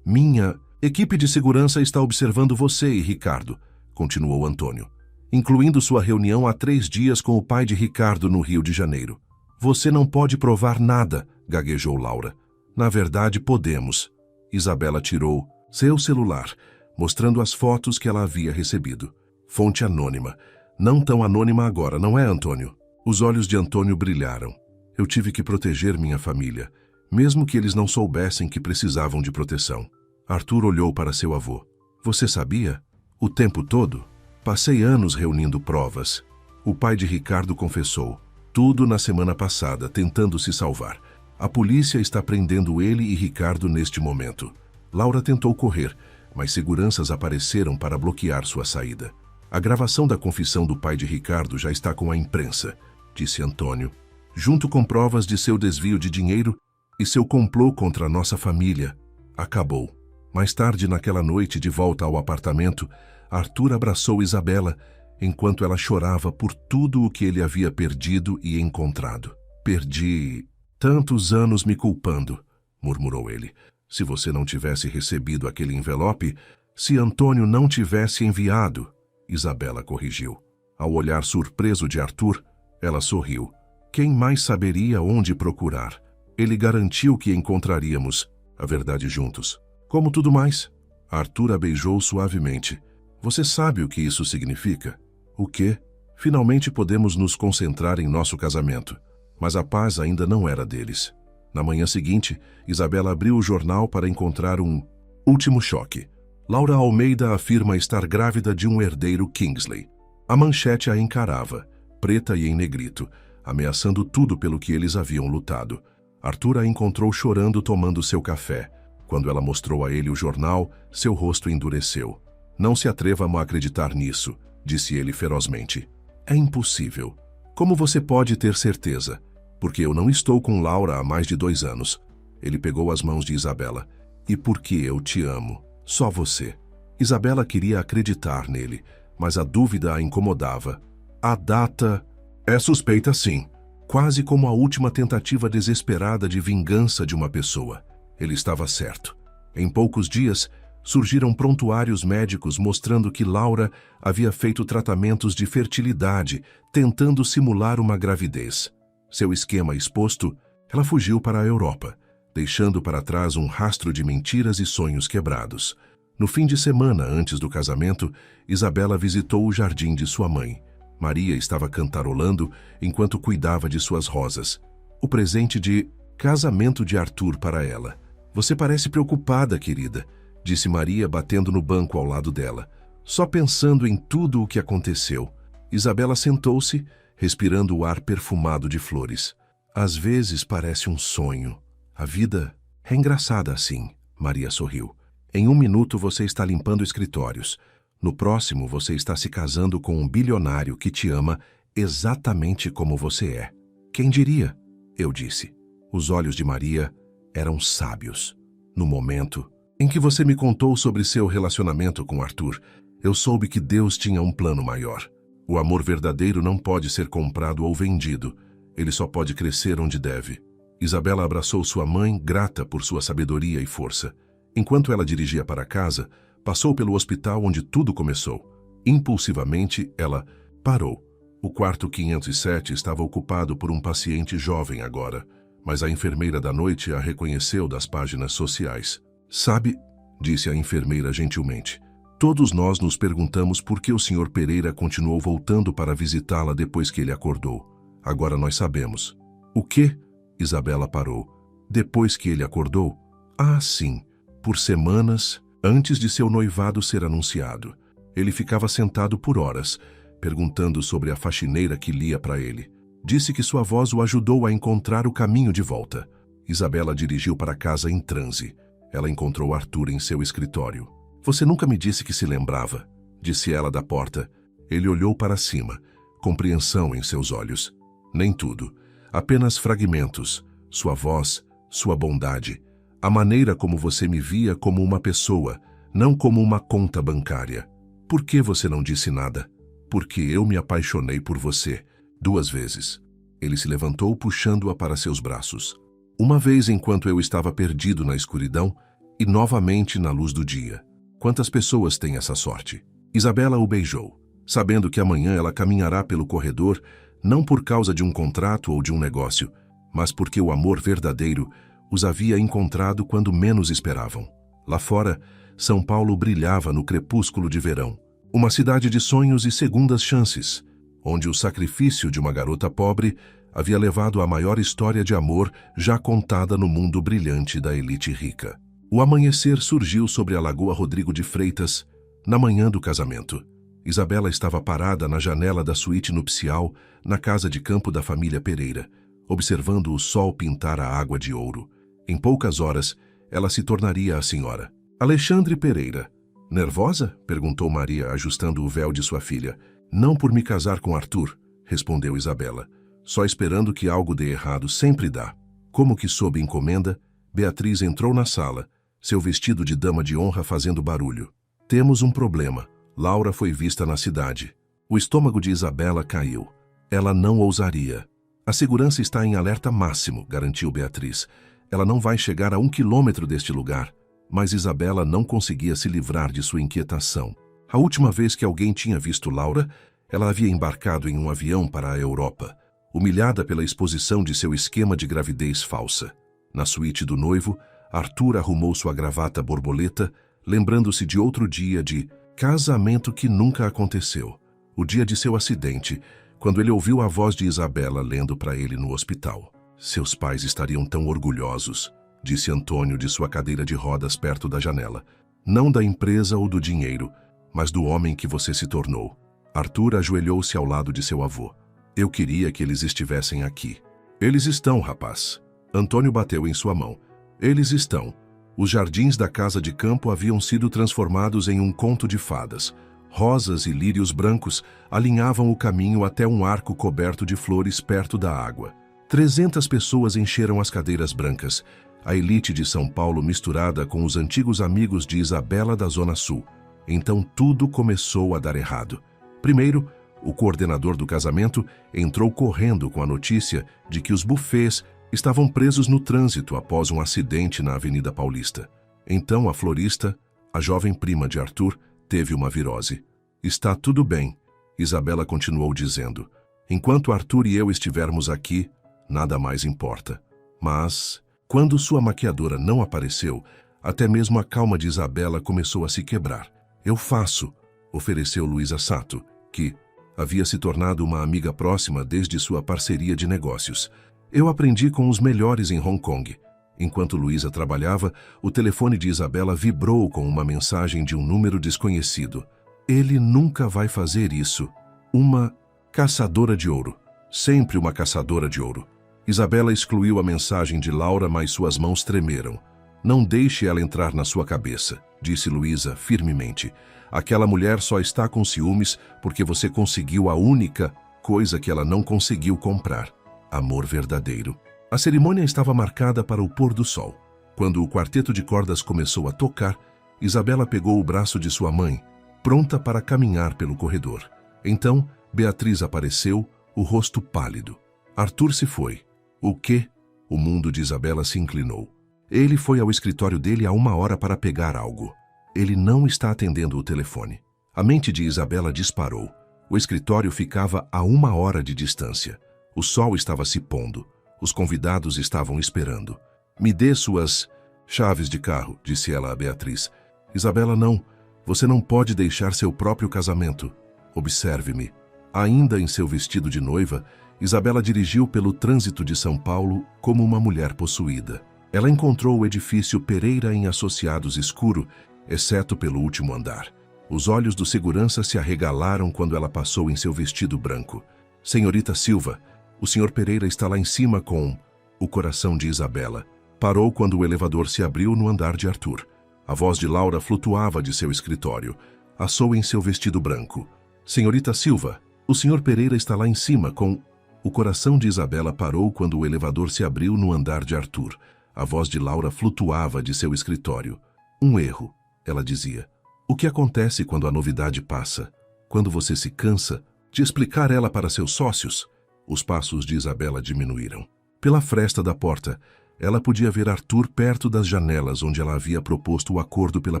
Minha equipe de segurança está observando você e Ricardo, continuou Antônio, incluindo sua reunião há 3 dias com o pai de Ricardo no Rio de Janeiro. Você não pode provar nada, gaguejou Laura. Na verdade, podemos. Isabela tirou seu celular, mostrando as fotos que ela havia recebido. Fonte anônima. Não tão anônima agora, não é, Antônio? Os olhos de Antônio brilharam. Eu tive que proteger minha família, mesmo que eles não soubessem que precisavam de proteção. Arthur olhou para seu avô. Você sabia? O tempo todo? Passei anos reunindo provas. O pai de Ricardo confessou. Tudo na semana passada, tentando se salvar. A polícia está prendendo ele e Ricardo neste momento. Laura tentou correr, mas seguranças apareceram para bloquear sua saída. A gravação da confissão do pai de Ricardo já está com a imprensa, disse Antônio, junto com provas de seu desvio de dinheiro e seu complô contra a nossa família. Acabou. Mais tarde, naquela noite, de volta ao apartamento, Arthur abraçou Isabela, enquanto ela chorava por tudo o que ele havia perdido e encontrado. Perdi tantos anos me culpando, murmurou ele. Se você não tivesse recebido aquele envelope, se Antônio não tivesse enviado, Isabela corrigiu. Ao olhar surpreso de Arthur, ela sorriu. Quem mais saberia onde procurar? Ele garantiu que encontraríamos a verdade juntos. Como tudo mais? Arthur a beijou suavemente. Você sabe o que isso significa? O quê? Finalmente podemos nos concentrar em nosso casamento. Mas a paz ainda não era deles. Na manhã seguinte, Isabela abriu o jornal para encontrar um último choque. Laura Almeida afirma estar grávida de um herdeiro Kingsley. A manchete a encarava, preta e em negrito, ameaçando tudo pelo que eles haviam lutado. Arthur a encontrou chorando tomando seu café. Quando ela mostrou a ele o jornal, seu rosto endureceu. Não se atreva a acreditar nisso, disse ele ferozmente. É impossível. Como você pode ter certeza? Porque eu não estou com Laura há mais de 2 anos. Ele pegou as mãos de Isabela. E porque eu te amo. Só você. Isabela queria acreditar nele, mas a dúvida a incomodava. A data é suspeita, sim. Quase como a última tentativa desesperada de vingança de uma pessoa. Ele estava certo. Em poucos dias, surgiram prontuários médicos mostrando que Laura havia feito tratamentos de fertilidade, tentando simular uma gravidez. Seu esquema exposto, ela fugiu para a Europa, deixando para trás um rastro de mentiras e sonhos quebrados. No fim de semana, antes do casamento, Isabela visitou o jardim de sua mãe. Maria estava cantarolando enquanto cuidava de suas rosas. O presente de casamento de Arthur para ela. Você parece preocupada, querida, disse Maria batendo no banco ao lado dela. Só pensando em tudo o que aconteceu. Isabela sentou-se, respirando o ar perfumado de flores. Às vezes parece um sonho. A vida é engraçada assim, Maria sorriu. Em 1 minuto você está limpando escritórios. No próximo você está se casando com um bilionário que te ama exatamente como você é. Quem diria? Eu disse. Os olhos de Maria eram sábios. No momento em que você me contou sobre seu relacionamento com Arthur, eu soube que Deus tinha um plano maior. O amor verdadeiro não pode ser comprado ou vendido. Ele só pode crescer onde deve. Isabela abraçou sua mãe, grata por sua sabedoria e força. Enquanto ela dirigia para casa, passou pelo hospital onde tudo começou. Impulsivamente, ela parou. O quarto 507 estava ocupado por um paciente jovem agora, mas a enfermeira da noite a reconheceu das páginas sociais. Sabe, disse a enfermeira gentilmente, todos nós nos perguntamos por que o Sr. Pereira continuou voltando para visitá-la depois que ele acordou. Agora nós sabemos. O quê? Isabela parou. Depois que ele acordou? Ah, sim. Por semanas, antes de seu noivado ser anunciado. Ele ficava sentado por horas, perguntando sobre a faxineira que lia para ele. Disse que sua voz o ajudou a encontrar o caminho de volta. Isabela dirigiu para casa em transe. Ela encontrou Arthur em seu escritório. Você nunca me disse que se lembrava, disse ela da porta. Ele olhou para cima, compreensão em seus olhos. Nem tudo, apenas fragmentos, sua voz, sua bondade, a maneira como você me via como uma pessoa, não como uma conta bancária. Por que você não disse nada? Porque eu me apaixonei por você, 2 vezes. Ele se levantou puxando-a para seus braços. Uma vez enquanto eu estava perdido na escuridão e novamente na luz do dia. Quantas pessoas têm essa sorte? Isabela o beijou, sabendo que amanhã ela caminhará pelo corredor, não por causa de um contrato ou de um negócio, mas porque o amor verdadeiro os havia encontrado quando menos esperavam. Lá fora, São Paulo brilhava no crepúsculo de verão. Uma cidade de sonhos e segundas chances, onde o sacrifício de uma garota pobre havia levado à maior história de amor já contada no mundo brilhante da elite rica. O amanhecer surgiu sobre a Lagoa Rodrigo de Freitas, na manhã do casamento. Isabela estava parada na janela da suíte nupcial, na casa de campo da família Pereira, observando o sol pintar a água de ouro. Em poucas horas, ela se tornaria a senhora. Alexandre Pereira. Nervosa? Perguntou Maria, ajustando o véu de sua filha. Não por me casar com Arthur, respondeu Isabela. Só esperando que algo dê errado sempre dá. Como que sob encomenda, Beatriz entrou na sala, seu vestido de dama de honra fazendo barulho. Temos um problema. Laura foi vista na cidade. O estômago de Isabela caiu. Ela não ousaria. A segurança está em alerta máximo, garantiu Beatriz. Ela não vai chegar a 1 quilômetro deste lugar. Mas Isabela não conseguia se livrar de sua inquietação. A última vez que alguém tinha visto Laura, ela havia embarcado em um avião para a Europa, humilhada pela exposição de seu esquema de gravidez falsa. Na suíte do noivo, Arthur arrumou sua gravata borboleta, lembrando-se de outro dia de casamento que nunca aconteceu, o dia de seu acidente, quando ele ouviu a voz de Isabela lendo para ele no hospital. Seus pais estariam tão orgulhosos, disse Antônio de sua cadeira de rodas perto da janela. Não da empresa ou do dinheiro, mas do homem que você se tornou. Arthur ajoelhou-se ao lado de seu avô. Eu queria que eles estivessem aqui. Eles estão, rapaz. Antônio bateu em sua mão. Eles estão. Os jardins da casa de campo haviam sido transformados em um conto de fadas. Rosas e lírios brancos alinhavam o caminho até um arco coberto de flores perto da água. 300 pessoas encheram as cadeiras brancas, a elite de São Paulo misturada com os antigos amigos de Isabela da Zona Sul. Então tudo começou a dar errado. Primeiro, o coordenador do casamento entrou correndo com a notícia de que os buffets estavam presos no trânsito após um acidente na Avenida Paulista. Então a florista, a jovem prima de Arthur, teve uma virose. Está tudo bem, Isabela continuou dizendo. Enquanto Arthur e eu estivermos aqui, nada mais importa. Mas, quando sua maquiadora não apareceu, até mesmo a calma de Isabela começou a se quebrar. Eu faço, ofereceu Luísa Sato, que havia se tornado uma amiga próxima desde sua parceria de negócios. Eu aprendi com os melhores em Hong Kong. Enquanto Luísa trabalhava, o telefone de Isabela vibrou com uma mensagem de um número desconhecido. Ele nunca vai fazer isso. Uma caçadora de ouro. Sempre uma caçadora de ouro. Isabela excluiu a mensagem de Laura, mas suas mãos tremeram. Não deixe ela entrar na sua cabeça, disse Luísa firmemente. Aquela mulher só está com ciúmes porque você conseguiu a única coisa que ela não conseguiu comprar. Amor verdadeiro. A cerimônia estava marcada para o pôr do sol. Quando o quarteto de cordas começou a tocar, Isabela pegou o braço de sua mãe, pronta para caminhar pelo corredor. Então, Beatriz apareceu, o rosto pálido. Arthur se foi. O quê? O mundo de Isabela se inclinou. Ele foi ao escritório dele há 1 hora para pegar algo. Ele não está atendendo o telefone. A mente de Isabela disparou. O escritório ficava a 1 hora de distância. O sol estava se pondo. Os convidados estavam esperando. Me dê suas chaves de carro, disse ela a Beatriz. Isabela, não. Você não pode deixar seu próprio casamento. Observe-me. Ainda em seu vestido de noiva, Isabela dirigiu pelo trânsito de São Paulo como uma mulher possuída. Ela encontrou o edifício Pereira em Associados escuro, exceto pelo último andar. Os olhos do segurança se arregalaram quando ela passou em seu vestido branco. Senhorita Silva, o Sr. Pereira está lá em cima com... O coração de Isabela parou quando o elevador se abriu no andar de Arthur. A voz de Laura flutuava de seu escritório. Assou em seu vestido branco. Senhorita Silva, o Sr. Pereira está lá em cima com... O coração de Isabela parou quando o elevador se abriu no andar de Arthur. A voz de Laura flutuava de seu escritório. Um erro, ela dizia. O que acontece quando a novidade passa? Quando você se cansa de explicar ela para seus sócios? Os passos de Isabela diminuíram. Pela fresta da porta, ela podia ver Arthur perto das janelas onde ela havia proposto o acordo pela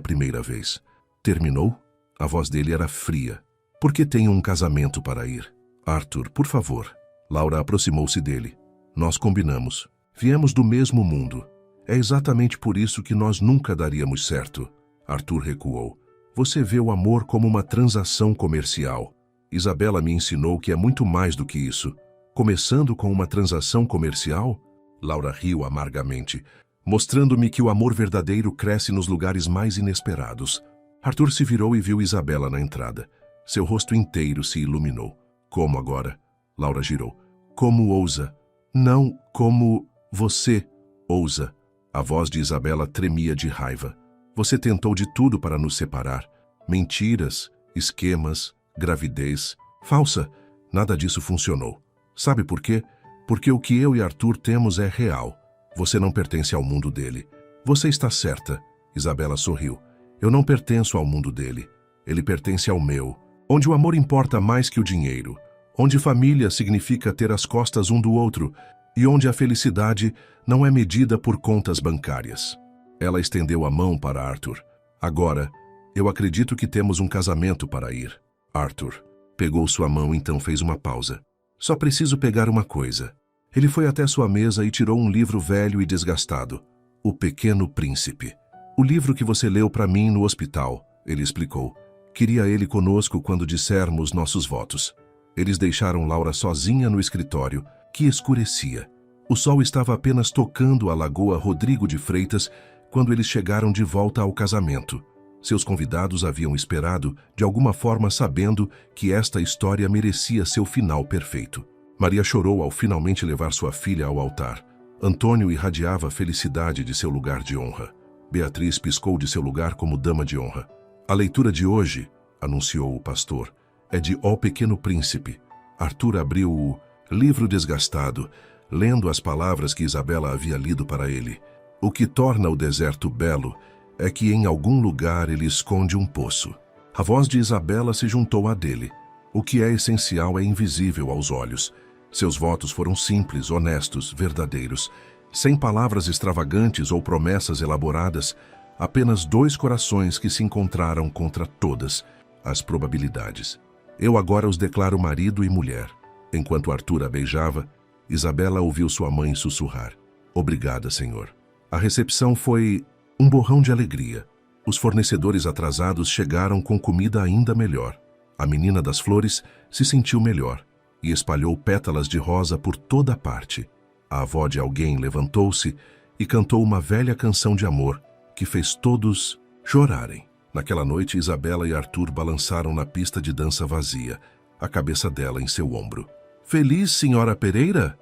primeira vez. Terminou? A voz dele era fria. Por que tenho um casamento para ir? Arthur, por favor. Laura aproximou-se dele. Nós combinamos. Viemos do mesmo mundo. É exatamente por isso que nós nunca daríamos certo. Arthur recuou. Você vê o amor como uma transação comercial. Isabela me ensinou que é muito mais do que isso. Começando com uma transação comercial? Laura riu amargamente, mostrando-me que o amor verdadeiro cresce nos lugares mais inesperados. Arthur se virou e viu Isabela na entrada. Seu rosto inteiro se iluminou. Como agora? Laura girou. Como ousa? Não como você ousa. A voz de Isabela tremia de raiva. Você tentou de tudo para nos separar. Mentiras, esquemas, gravidez. Falsa. Nada disso funcionou. Sabe por quê? Porque o que eu e Arthur temos é real. Você não pertence ao mundo dele. Você está certa. Isabela sorriu. Eu não pertenço ao mundo dele. Ele pertence ao meu. Onde o amor importa mais que o dinheiro. Onde família significa ter as costas um do outro. E onde a felicidade não é medida por contas bancárias. Ela estendeu a mão para Arthur. Agora, eu acredito que temos um casamento para ir. Arthur pegou sua mão, então fez uma pausa. Só preciso pegar uma coisa. Ele foi até sua mesa e tirou um livro velho e desgastado. O Pequeno Príncipe. O livro que você leu para mim no hospital, ele explicou. Queria ele conosco quando dissermos nossos votos. Eles deixaram Laura sozinha no escritório, que escurecia. O sol estava apenas tocando a Lagoa Rodrigo de Freitas quando eles chegaram de volta ao casamento. Seus convidados haviam esperado, de alguma forma sabendo que esta história merecia seu final perfeito. Maria chorou ao finalmente levar sua filha ao altar. Antônio irradiava a felicidade de seu lugar de honra. Beatriz piscou de seu lugar como dama de honra. A leitura de hoje, anunciou o pastor, é de O Pequeno Príncipe. Arthur abriu o livro desgastado, lendo as palavras que Isabela havia lido para ele. O que torna o deserto belo é que em algum lugar ele esconde um poço. A voz de Isabela se juntou à dele. O que é essencial é invisível aos olhos. Seus votos foram simples, honestos, verdadeiros, sem palavras extravagantes ou promessas elaboradas, apenas dois corações que se encontraram contra todas as probabilidades. Eu agora os declaro marido e mulher. Enquanto Arthur a beijava, Isabela ouviu sua mãe sussurrar. Obrigada, Senhor. A recepção foi um borrão de alegria. Os fornecedores atrasados chegaram com comida ainda melhor. A menina das flores se sentiu melhor e espalhou pétalas de rosa por toda a parte. A avó de alguém levantou-se e cantou uma velha canção de amor que fez todos chorarem. Naquela noite, Isabela e Arthur balançaram na pista de dança vazia, a cabeça dela em seu ombro. Feliz, senhora Pereira?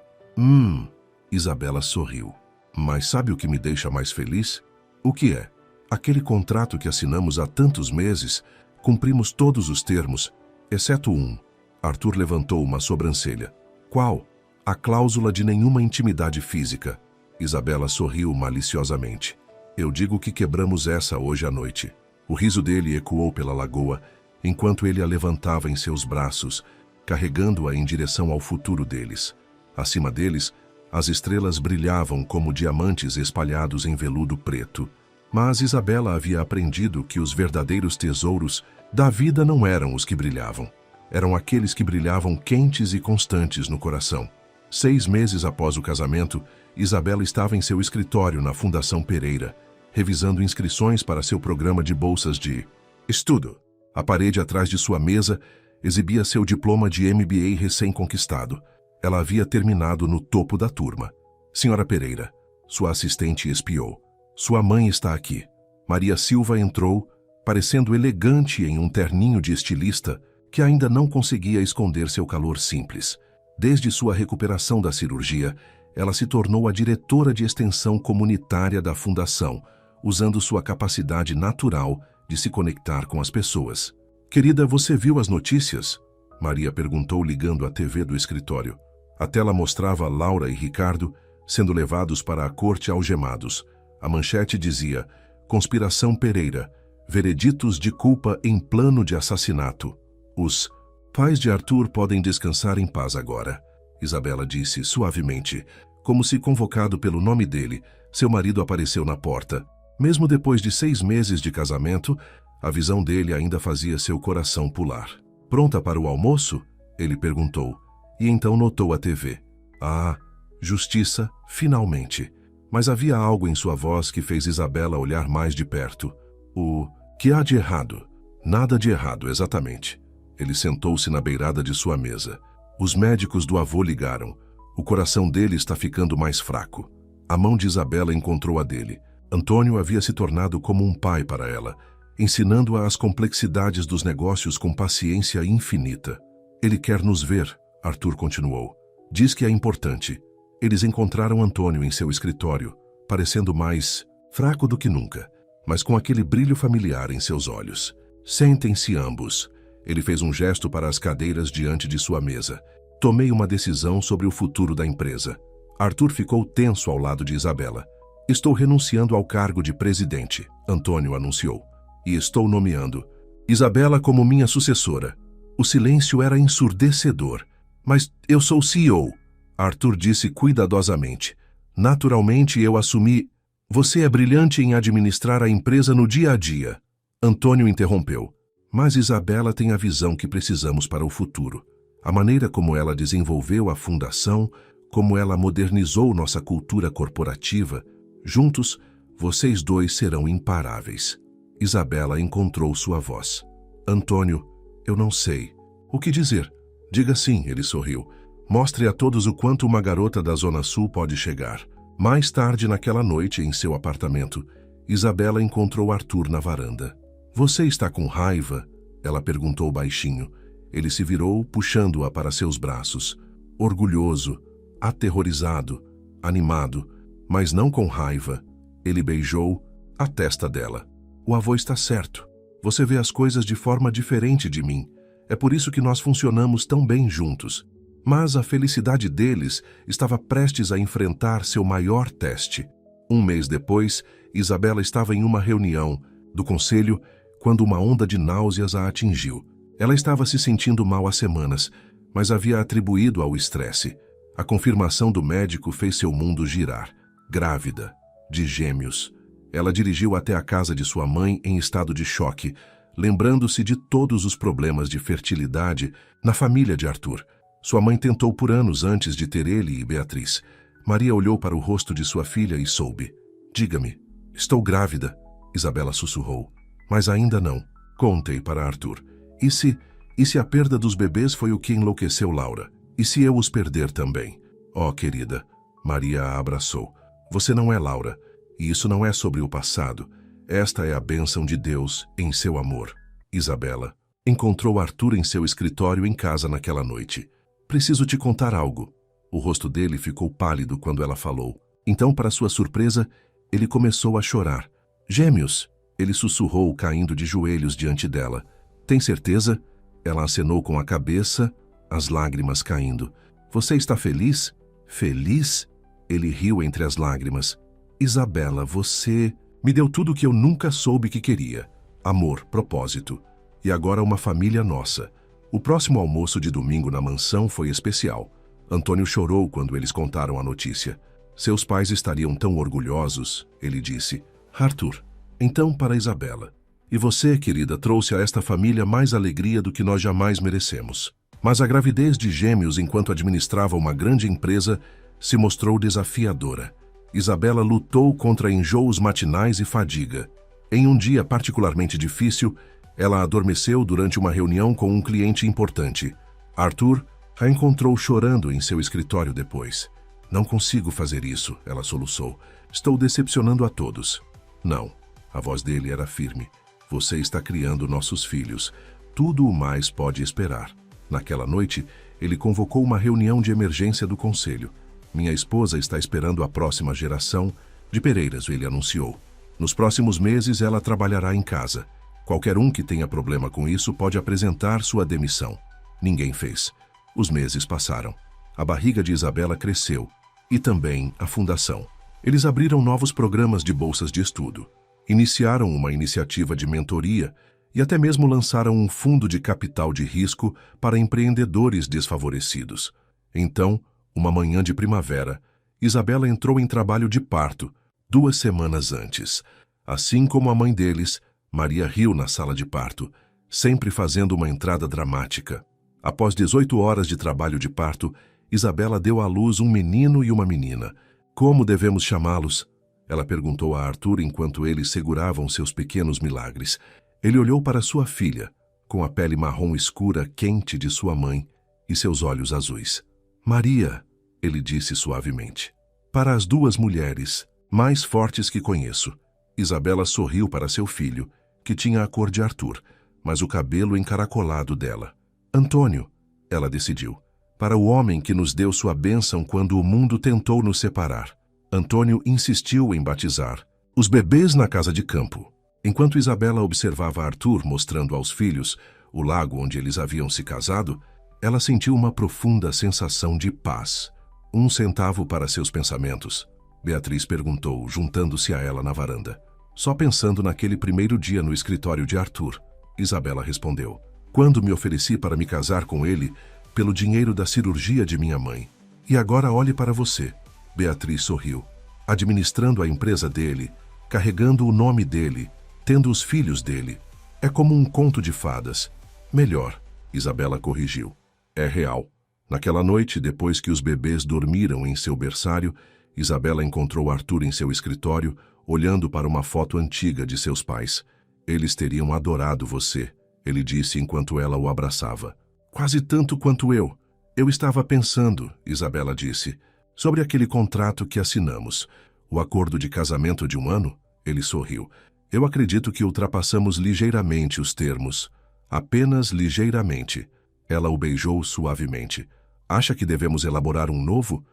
Isabela sorriu. Mas sabe o que me deixa mais feliz? O que é? Aquele contrato que assinamos há tantos meses, cumprimos todos os termos, exceto um. Arthur levantou uma sobrancelha. Qual? A cláusula de nenhuma intimidade física. Isabela sorriu maliciosamente. Eu digo que quebramos essa hoje à noite. O riso dele ecoou pela lagoa, enquanto ele a levantava em seus braços, carregando-a em direção ao futuro deles. Acima deles, as estrelas brilhavam como diamantes espalhados em veludo preto. Mas Isabela havia aprendido que os verdadeiros tesouros da vida não eram os que brilhavam. Eram aqueles que brilhavam quentes e constantes no coração. 6 meses após o casamento, Isabela estava em seu escritório na Fundação Pereira, revisando inscrições para seu programa de bolsas de estudo. A parede atrás de sua mesa exibia seu diploma de MBA recém-conquistado. Ela havia terminado no topo da turma. Senhora Pereira, Sua assistente espiou. Sua mãe está aqui. Maria Silva entrou, parecendo elegante em um terninho de estilista que ainda não conseguia esconder seu calor simples. Desde sua recuperação da cirurgia, ela se tornou a diretora de extensão comunitária da fundação, usando sua capacidade natural de se conectar com as pessoas. Querida, você viu as notícias? Maria perguntou ligando a TV do escritório. A tela mostrava Laura e Ricardo sendo levados para a corte algemados. A manchete dizia: Conspiração Pereira, vereditos de culpa em plano de assassinato. Os pais de Arthur podem descansar em paz agora, Isabela disse suavemente. Como se convocado pelo nome dele, seu marido apareceu na porta. Mesmo depois de 6 meses de casamento, a visão dele ainda fazia seu coração pular. Pronta para o almoço? Ele perguntou, e então notou a TV. Ah, justiça, finalmente. Mas havia algo em sua voz que fez Isabela olhar mais de perto. O que há de errado? Nada de errado, exatamente. Ele sentou-se na beirada de sua mesa. Os médicos do avô ligaram. O coração dele está ficando mais fraco. A mão de Isabela encontrou a dele. Antônio havia se tornado como um pai para ela, ensinando-a as complexidades dos negócios com paciência infinita. Ele quer nos ver, Arthur continuou. Diz que é importante. Eles encontraram Antônio em seu escritório, parecendo mais fraco do que nunca, mas com aquele brilho familiar em seus olhos. Sentem-se ambos. Ele fez um gesto para as cadeiras diante de sua mesa. Tomei uma decisão sobre o futuro da empresa. Arthur ficou tenso ao lado de Isabela. Estou renunciando ao cargo de presidente, Antônio anunciou. E estou nomeando Isabela como minha sucessora. O silêncio era ensurdecedor. Mas eu sou CEO, Arthur disse cuidadosamente. Naturalmente eu assumi. Você é brilhante em administrar a empresa no dia a dia. Antônio interrompeu. Mas Isabela tem a visão que precisamos para o futuro. A maneira como ela desenvolveu a fundação, como ela modernizou nossa cultura corporativa, juntos, vocês dois serão imparáveis. Isabela encontrou sua voz. Antônio, eu não sei. O que dizer? Diga sim, ele sorriu. Mostre a todos o quanto uma garota da Zona Sul pode chegar. Mais tarde naquela noite, em seu apartamento, Isabela encontrou Arthur na varanda. Você está com raiva? Ela perguntou baixinho. Ele se virou, puxando-a para seus braços. Orgulhoso, aterrorizado, animado, mas não com raiva. Ele beijou a testa dela. O avô está certo. Você vê as coisas de forma diferente de mim. É por isso que nós funcionamos tão bem juntos. Mas a felicidade deles estava prestes a enfrentar seu maior teste. 1 mês depois, Isabela estava em uma reunião do conselho quando uma onda de náuseas a atingiu. Ela estava se sentindo mal há semanas, mas havia atribuído ao estresse. A confirmação do médico fez seu mundo girar. Grávida, de gêmeos. Ela dirigiu até a casa de sua mãe em estado de choque, lembrando-se de todos os problemas de fertilidade na família de Arthur. Sua mãe tentou por anos antes de ter ele e Beatriz. Maria olhou para o rosto de sua filha e soube. Diga-me, estou grávida, Isabela sussurrou. Mas ainda não. Contei para Arthur. E se a perda dos bebês foi o que enlouqueceu Laura? E se eu os perder também? Oh, querida, Maria a abraçou. Você não é Laura, e isso não é sobre o passado. Esta é a bênção de Deus em seu amor. Isabela encontrou Arthur em seu escritório em casa naquela noite. Preciso te contar algo. O rosto dele ficou pálido quando ela falou. Então, para sua surpresa, ele começou a chorar. Gêmeos, ele sussurrou, caindo de joelhos diante dela. Tem certeza? Ela acenou com a cabeça, as lágrimas caindo. Você está feliz? Feliz? Ele riu entre as lágrimas. Isabela, você me deu tudo o que eu nunca soube que queria. Amor, propósito. E agora uma família nossa. O próximo almoço de domingo na mansão foi especial. Antônio chorou quando eles contaram a notícia. Seus pais estariam tão orgulhosos, ele disse. Arthur, então para Isabela. E você, querida, trouxe a esta família mais alegria do que nós jamais merecemos. Mas a gravidez de gêmeos enquanto administrava uma grande empresa se mostrou desafiadora. Isabela lutou contra enjoos matinais e fadiga. Em um dia particularmente difícil, ela adormeceu durante uma reunião com um cliente importante. Arthur a encontrou chorando em seu escritório depois. Não consigo fazer isso, ela soluçou. Estou decepcionando a todos. Não, a voz dele era firme. Você está criando nossos filhos. Tudo o mais pode esperar. Naquela noite, ele convocou uma reunião de emergência do conselho. Minha esposa está esperando a próxima geração de Pereiras, ele anunciou. Nos próximos meses, ela trabalhará em casa. Qualquer um que tenha problema com isso pode apresentar sua demissão. Ninguém fez. Os meses passaram. A barriga de Isabela cresceu. E também a fundação. Eles abriram novos programas de bolsas de estudo. Iniciaram uma iniciativa de mentoria e até mesmo lançaram um fundo de capital de risco para empreendedores desfavorecidos. Então, uma manhã de primavera, Isabela entrou em trabalho de parto, 2 semanas antes. Assim como a mãe deles, Maria riu na sala de parto, sempre fazendo uma entrada dramática. Após 18 horas de trabalho de parto, Isabela deu à luz um menino e uma menina. Como devemos chamá-los? Ela perguntou a Arthur enquanto eles seguravam seus pequenos milagres. Ele olhou para sua filha, com a pele marrom escura quente de sua mãe e seus olhos azuis. Maria, ele disse suavemente. Para as 2 mulheres mais fortes que conheço. Isabela sorriu para seu filho, que tinha a cor de Arthur, mas o cabelo encaracolado dela. Antônio, ela decidiu. Para o homem que nos deu sua bênção quando o mundo tentou nos separar. Antônio insistiu em batizar os bebês na casa de campo. Enquanto Isabela observava Arthur mostrando aos filhos o lago onde eles haviam se casado, ela sentiu uma profunda sensação de paz. 1 centavo para seus pensamentos, Beatriz perguntou, juntando-se a ela na varanda. Só pensando naquele primeiro dia no escritório de Arthur, Isabela respondeu. Quando me ofereci para me casar com ele, pelo dinheiro da cirurgia de minha mãe. E agora olhe para você. Beatriz sorriu. Administrando a empresa dele, carregando o nome dele, tendo os filhos dele. É como um conto de fadas. Melhor, Isabela corrigiu. É real. Naquela noite, depois que os bebês dormiram em seu berçário, Isabela encontrou Arthur em seu escritório, olhando para uma foto antiga de seus pais. Eles teriam adorado você, ele disse enquanto ela o abraçava. Quase tanto quanto eu. Eu estava pensando, Isabela disse, sobre aquele contrato que assinamos. O acordo de casamento de 1 ano? Ele sorriu. Eu acredito que ultrapassamos ligeiramente os termos. Apenas ligeiramente. Ela o beijou suavemente. Acha que devemos elaborar um novo?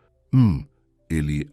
Ele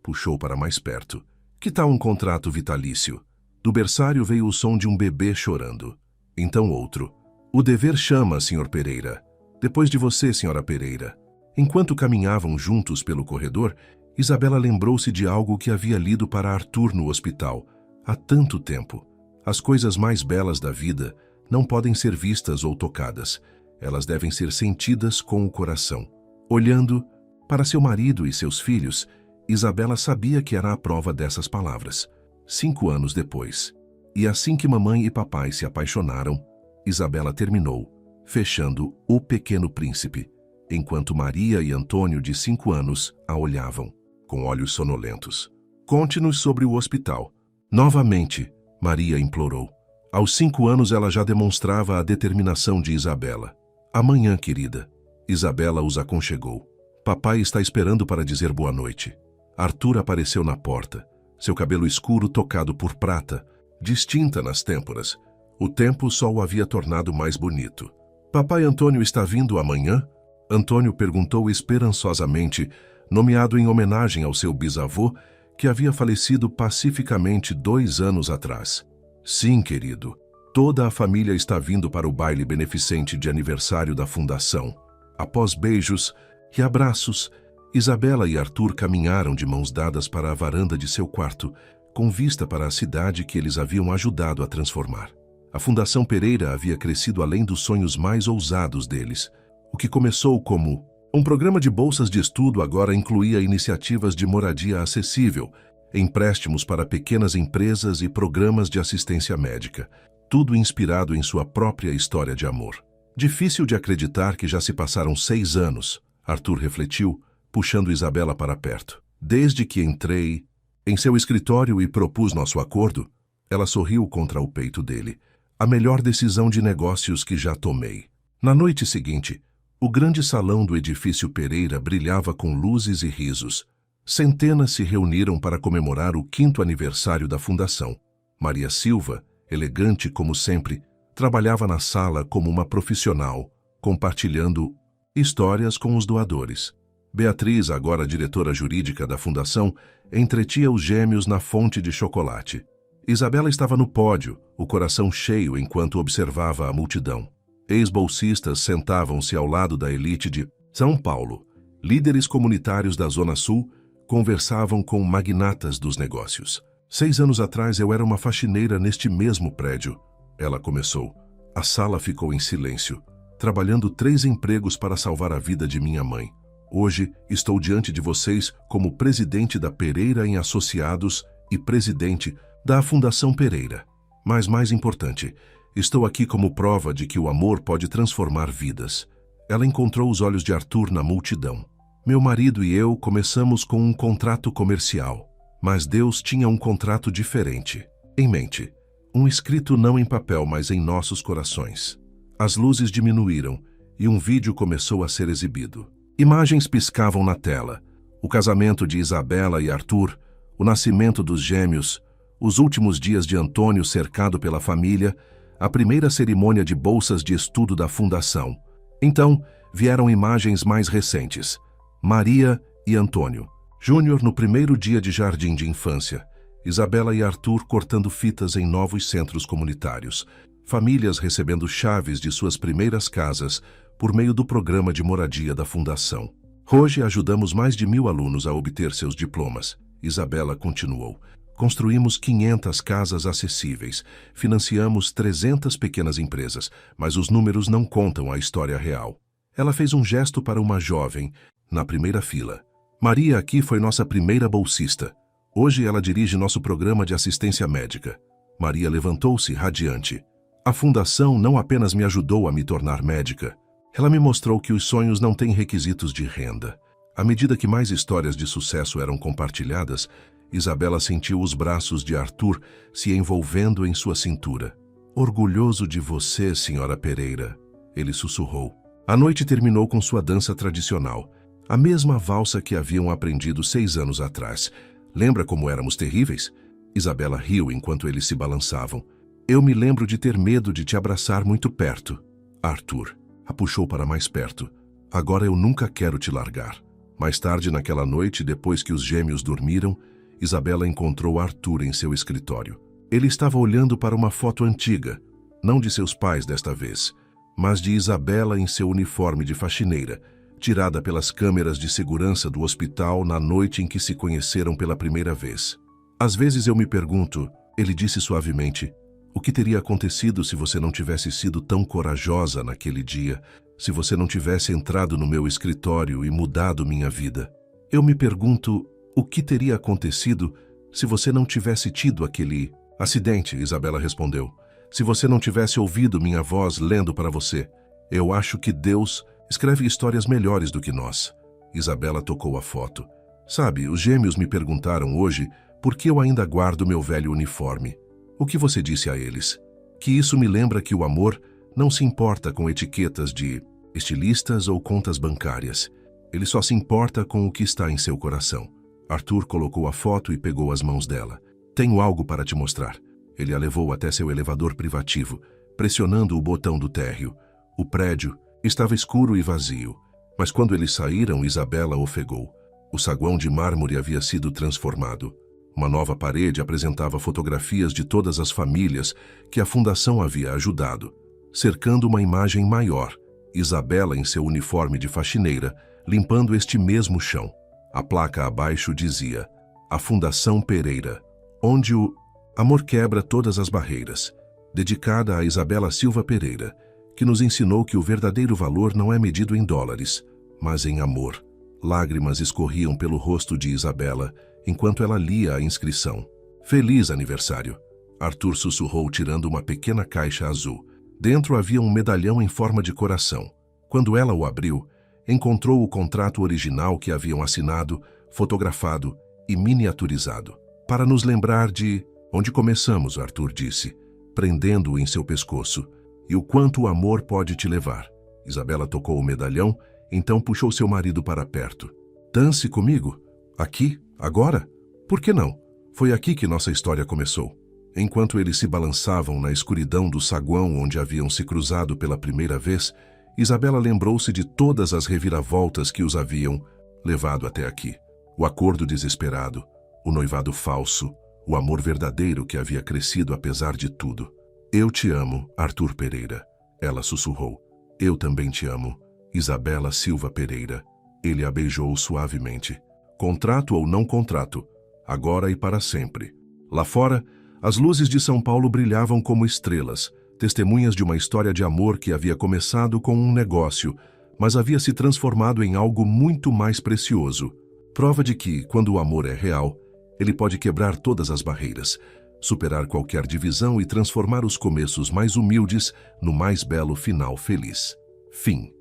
puxou para mais perto. Que tal um contrato vitalício? Do berçário veio o som de um bebê chorando. Então outro. O dever chama, Sr. Pereira. Depois de você, Sra. Pereira. Enquanto caminhavam juntos pelo corredor, Isabela lembrou-se de algo que havia lido para Arthur no hospital, há tanto tempo. As coisas mais belas da vida não podem ser vistas ou tocadas. Elas devem ser sentidas com o coração. Olhando para seu marido e seus filhos, Isabela sabia que era a prova dessas palavras. 5 anos depois. E assim que mamãe e papai se apaixonaram, Isabela terminou, fechando O Pequeno Príncipe, enquanto Maria e Antônio, de 5 anos, a olhavam, com olhos sonolentos. Conte-nos sobre o hospital. Novamente, Maria implorou. Aos 5 anos ela já demonstrava a determinação de Isabela. Amanhã, querida. Isabela os aconchegou. Papai está esperando para dizer boa noite. Arthur apareceu na porta, seu cabelo escuro tocado por prata, distinta nas têmporas. O tempo só o havia tornado mais bonito. Papai Antônio está vindo amanhã? Antônio perguntou esperançosamente, nomeado em homenagem ao seu bisavô, que havia falecido pacificamente 2 anos atrás. Sim, querido. Toda a família está vindo para o baile beneficente de aniversário da fundação. Após beijos e abraços, Isabela e Arthur caminharam de mãos dadas para a varanda de seu quarto, com vista para a cidade que eles haviam ajudado a transformar. A Fundação Pereira havia crescido além dos sonhos mais ousados deles. O que começou como um programa de bolsas de estudo agora incluía iniciativas de moradia acessível, empréstimos para pequenas empresas e programas de assistência médica, tudo inspirado em sua própria história de amor. Difícil de acreditar que já se passaram 6 anos, Arthur refletiu, puxando Isabela para perto. Desde que entrei em seu escritório e propus nosso acordo, ela sorriu contra o peito dele. A melhor decisão de negócios que já tomei. Na noite seguinte, O grande salão do edifício Pereira brilhava com luzes e risos. Centenas se reuniram para comemorar o 5º aniversário da fundação. Maria Silva, elegante como sempre, trabalhava na sala como uma profissional, compartilhando histórias com os doadores. Beatriz, agora diretora jurídica da fundação, entretia os gêmeos na fonte de chocolate. Isabela estava no pódio, o coração cheio enquanto observava a multidão. Ex-bolsistas sentavam-se ao lado da elite de São Paulo. Líderes comunitários da Zona Sul conversavam com magnatas dos negócios. 6 anos atrás eu era uma faxineira neste mesmo prédio. Ela começou. A sala ficou em silêncio, trabalhando 3 empregos para salvar a vida de minha mãe. Hoje estou diante de vocês como presidente da Pereira em Associados e presidente da Fundação Pereira. Mas mais importante, estou aqui como prova de que o amor pode transformar vidas. Ela encontrou os olhos de Arthur na multidão. Meu marido e eu começamos com um contrato comercial, mas Deus tinha um contrato diferente em mente. Um escrito não em papel, mas em nossos corações. As luzes diminuíram e um vídeo começou a ser exibido. Imagens piscavam na tela. O casamento de Isabela e Arthur, o nascimento dos gêmeos, os últimos dias de Antônio cercado pela família, a primeira cerimônia de bolsas de estudo da fundação. Então, vieram imagens mais recentes. Maria e Antônio. Júnior no primeiro dia de jardim de infância. Isabela e Arthur cortando fitas em novos centros comunitários. Famílias recebendo chaves de suas primeiras casas por meio do programa de moradia da Fundação. Hoje ajudamos mais de 1000 alunos a obter seus diplomas. Isabela continuou. Construímos 500 casas acessíveis, financiamos 300 pequenas empresas, mas os números não contam a história real. Ela fez um gesto para uma jovem, na primeira fila. Maria aqui foi nossa primeira bolsista. Hoje ela dirige nosso programa de assistência médica. Maria levantou-se radiante. A fundação não apenas me ajudou a me tornar médica, ela me mostrou que os sonhos não têm requisitos de renda. À medida que mais histórias de sucesso eram compartilhadas, Isabela sentiu os braços de Arthur se envolvendo em sua cintura. Orgulhoso de você, senhora Pereira, ele sussurrou. A noite terminou com sua dança tradicional, a mesma valsa que haviam aprendido 6 anos atrás. Lembra como éramos terríveis? Isabela riu enquanto eles se balançavam. Eu me lembro de ter medo de te abraçar muito perto. Arthur a puxou para mais perto. Agora eu nunca quero te largar. Mais tarde naquela noite, depois que os gêmeos dormiram, Isabela encontrou Arthur em seu escritório. Ele estava olhando para uma foto antiga, não de seus pais desta vez, mas de Isabela em seu uniforme de faxineira, tirada pelas câmeras de segurança do hospital na noite em que se conheceram pela primeira vez. Às vezes eu me pergunto, ele disse suavemente, o que teria acontecido se você não tivesse sido tão corajosa naquele dia, se você não tivesse entrado no meu escritório e mudado minha vida? Eu me pergunto, o que teria acontecido se você não tivesse tido aquele acidente? Isabela respondeu. Se você não tivesse ouvido minha voz lendo para você. Eu acho que Deus escreve histórias melhores do que nós. Isabela tocou a foto. Sabe, os gêmeos me perguntaram hoje por que eu ainda guardo meu velho uniforme. O que você disse a eles? Que isso me lembra que o amor não se importa com etiquetas de estilistas ou contas bancárias. Ele só se importa com o que está em seu coração. Arthur colocou a foto e pegou as mãos dela. Tenho algo para te mostrar. Ele a levou até seu elevador privativo, pressionando o botão do térreo. O prédio estava escuro e vazio, mas quando eles saíram, Isabela ofegou. O saguão de mármore havia sido transformado. Uma nova parede apresentava fotografias de todas as famílias que a fundação havia ajudado, cercando uma imagem maior, Isabela em seu uniforme de faxineira, limpando este mesmo chão. A placa abaixo dizia, a Fundação Pereira, onde o amor quebra todas as barreiras, dedicada a Isabela Silva Pereira, que nos ensinou que o verdadeiro valor não é medido em dólares, mas em amor. Lágrimas escorriam pelo rosto de Isabela, enquanto ela lia a inscrição. Feliz aniversário! Arthur sussurrou tirando uma pequena caixa azul. Dentro havia um medalhão em forma de coração. Quando ela o abriu, encontrou o contrato original que haviam assinado, fotografado e miniaturizado. Para nos lembrar de onde começamos, Arthur disse, prendendo-o em seu pescoço, e o quanto o amor pode te levar. Isabela tocou o medalhão, então puxou seu marido para perto. Dance comigo? Aqui? Agora? Por que não? Foi aqui que nossa história começou. Enquanto eles se balançavam na escuridão do saguão onde haviam se cruzado pela primeira vez, Isabela lembrou-se de todas as reviravoltas que os haviam levado até aqui. O acordo desesperado, o noivado falso, o amor verdadeiro que havia crescido apesar de tudo. Eu te amo, Arthur Pereira, ela sussurrou. Eu também te amo, Isabela Silva Pereira. Ele a beijou suavemente. Contrato ou não contrato, agora e para sempre. Lá fora, as luzes de São Paulo brilhavam como estrelas, testemunhas de uma história de amor que havia começado com um negócio, mas havia se transformado em algo muito mais precioso. Prova de que, quando o amor é real, ele pode quebrar todas as barreiras, superar qualquer divisão e transformar os começos mais humildes no mais belo final feliz. Fim.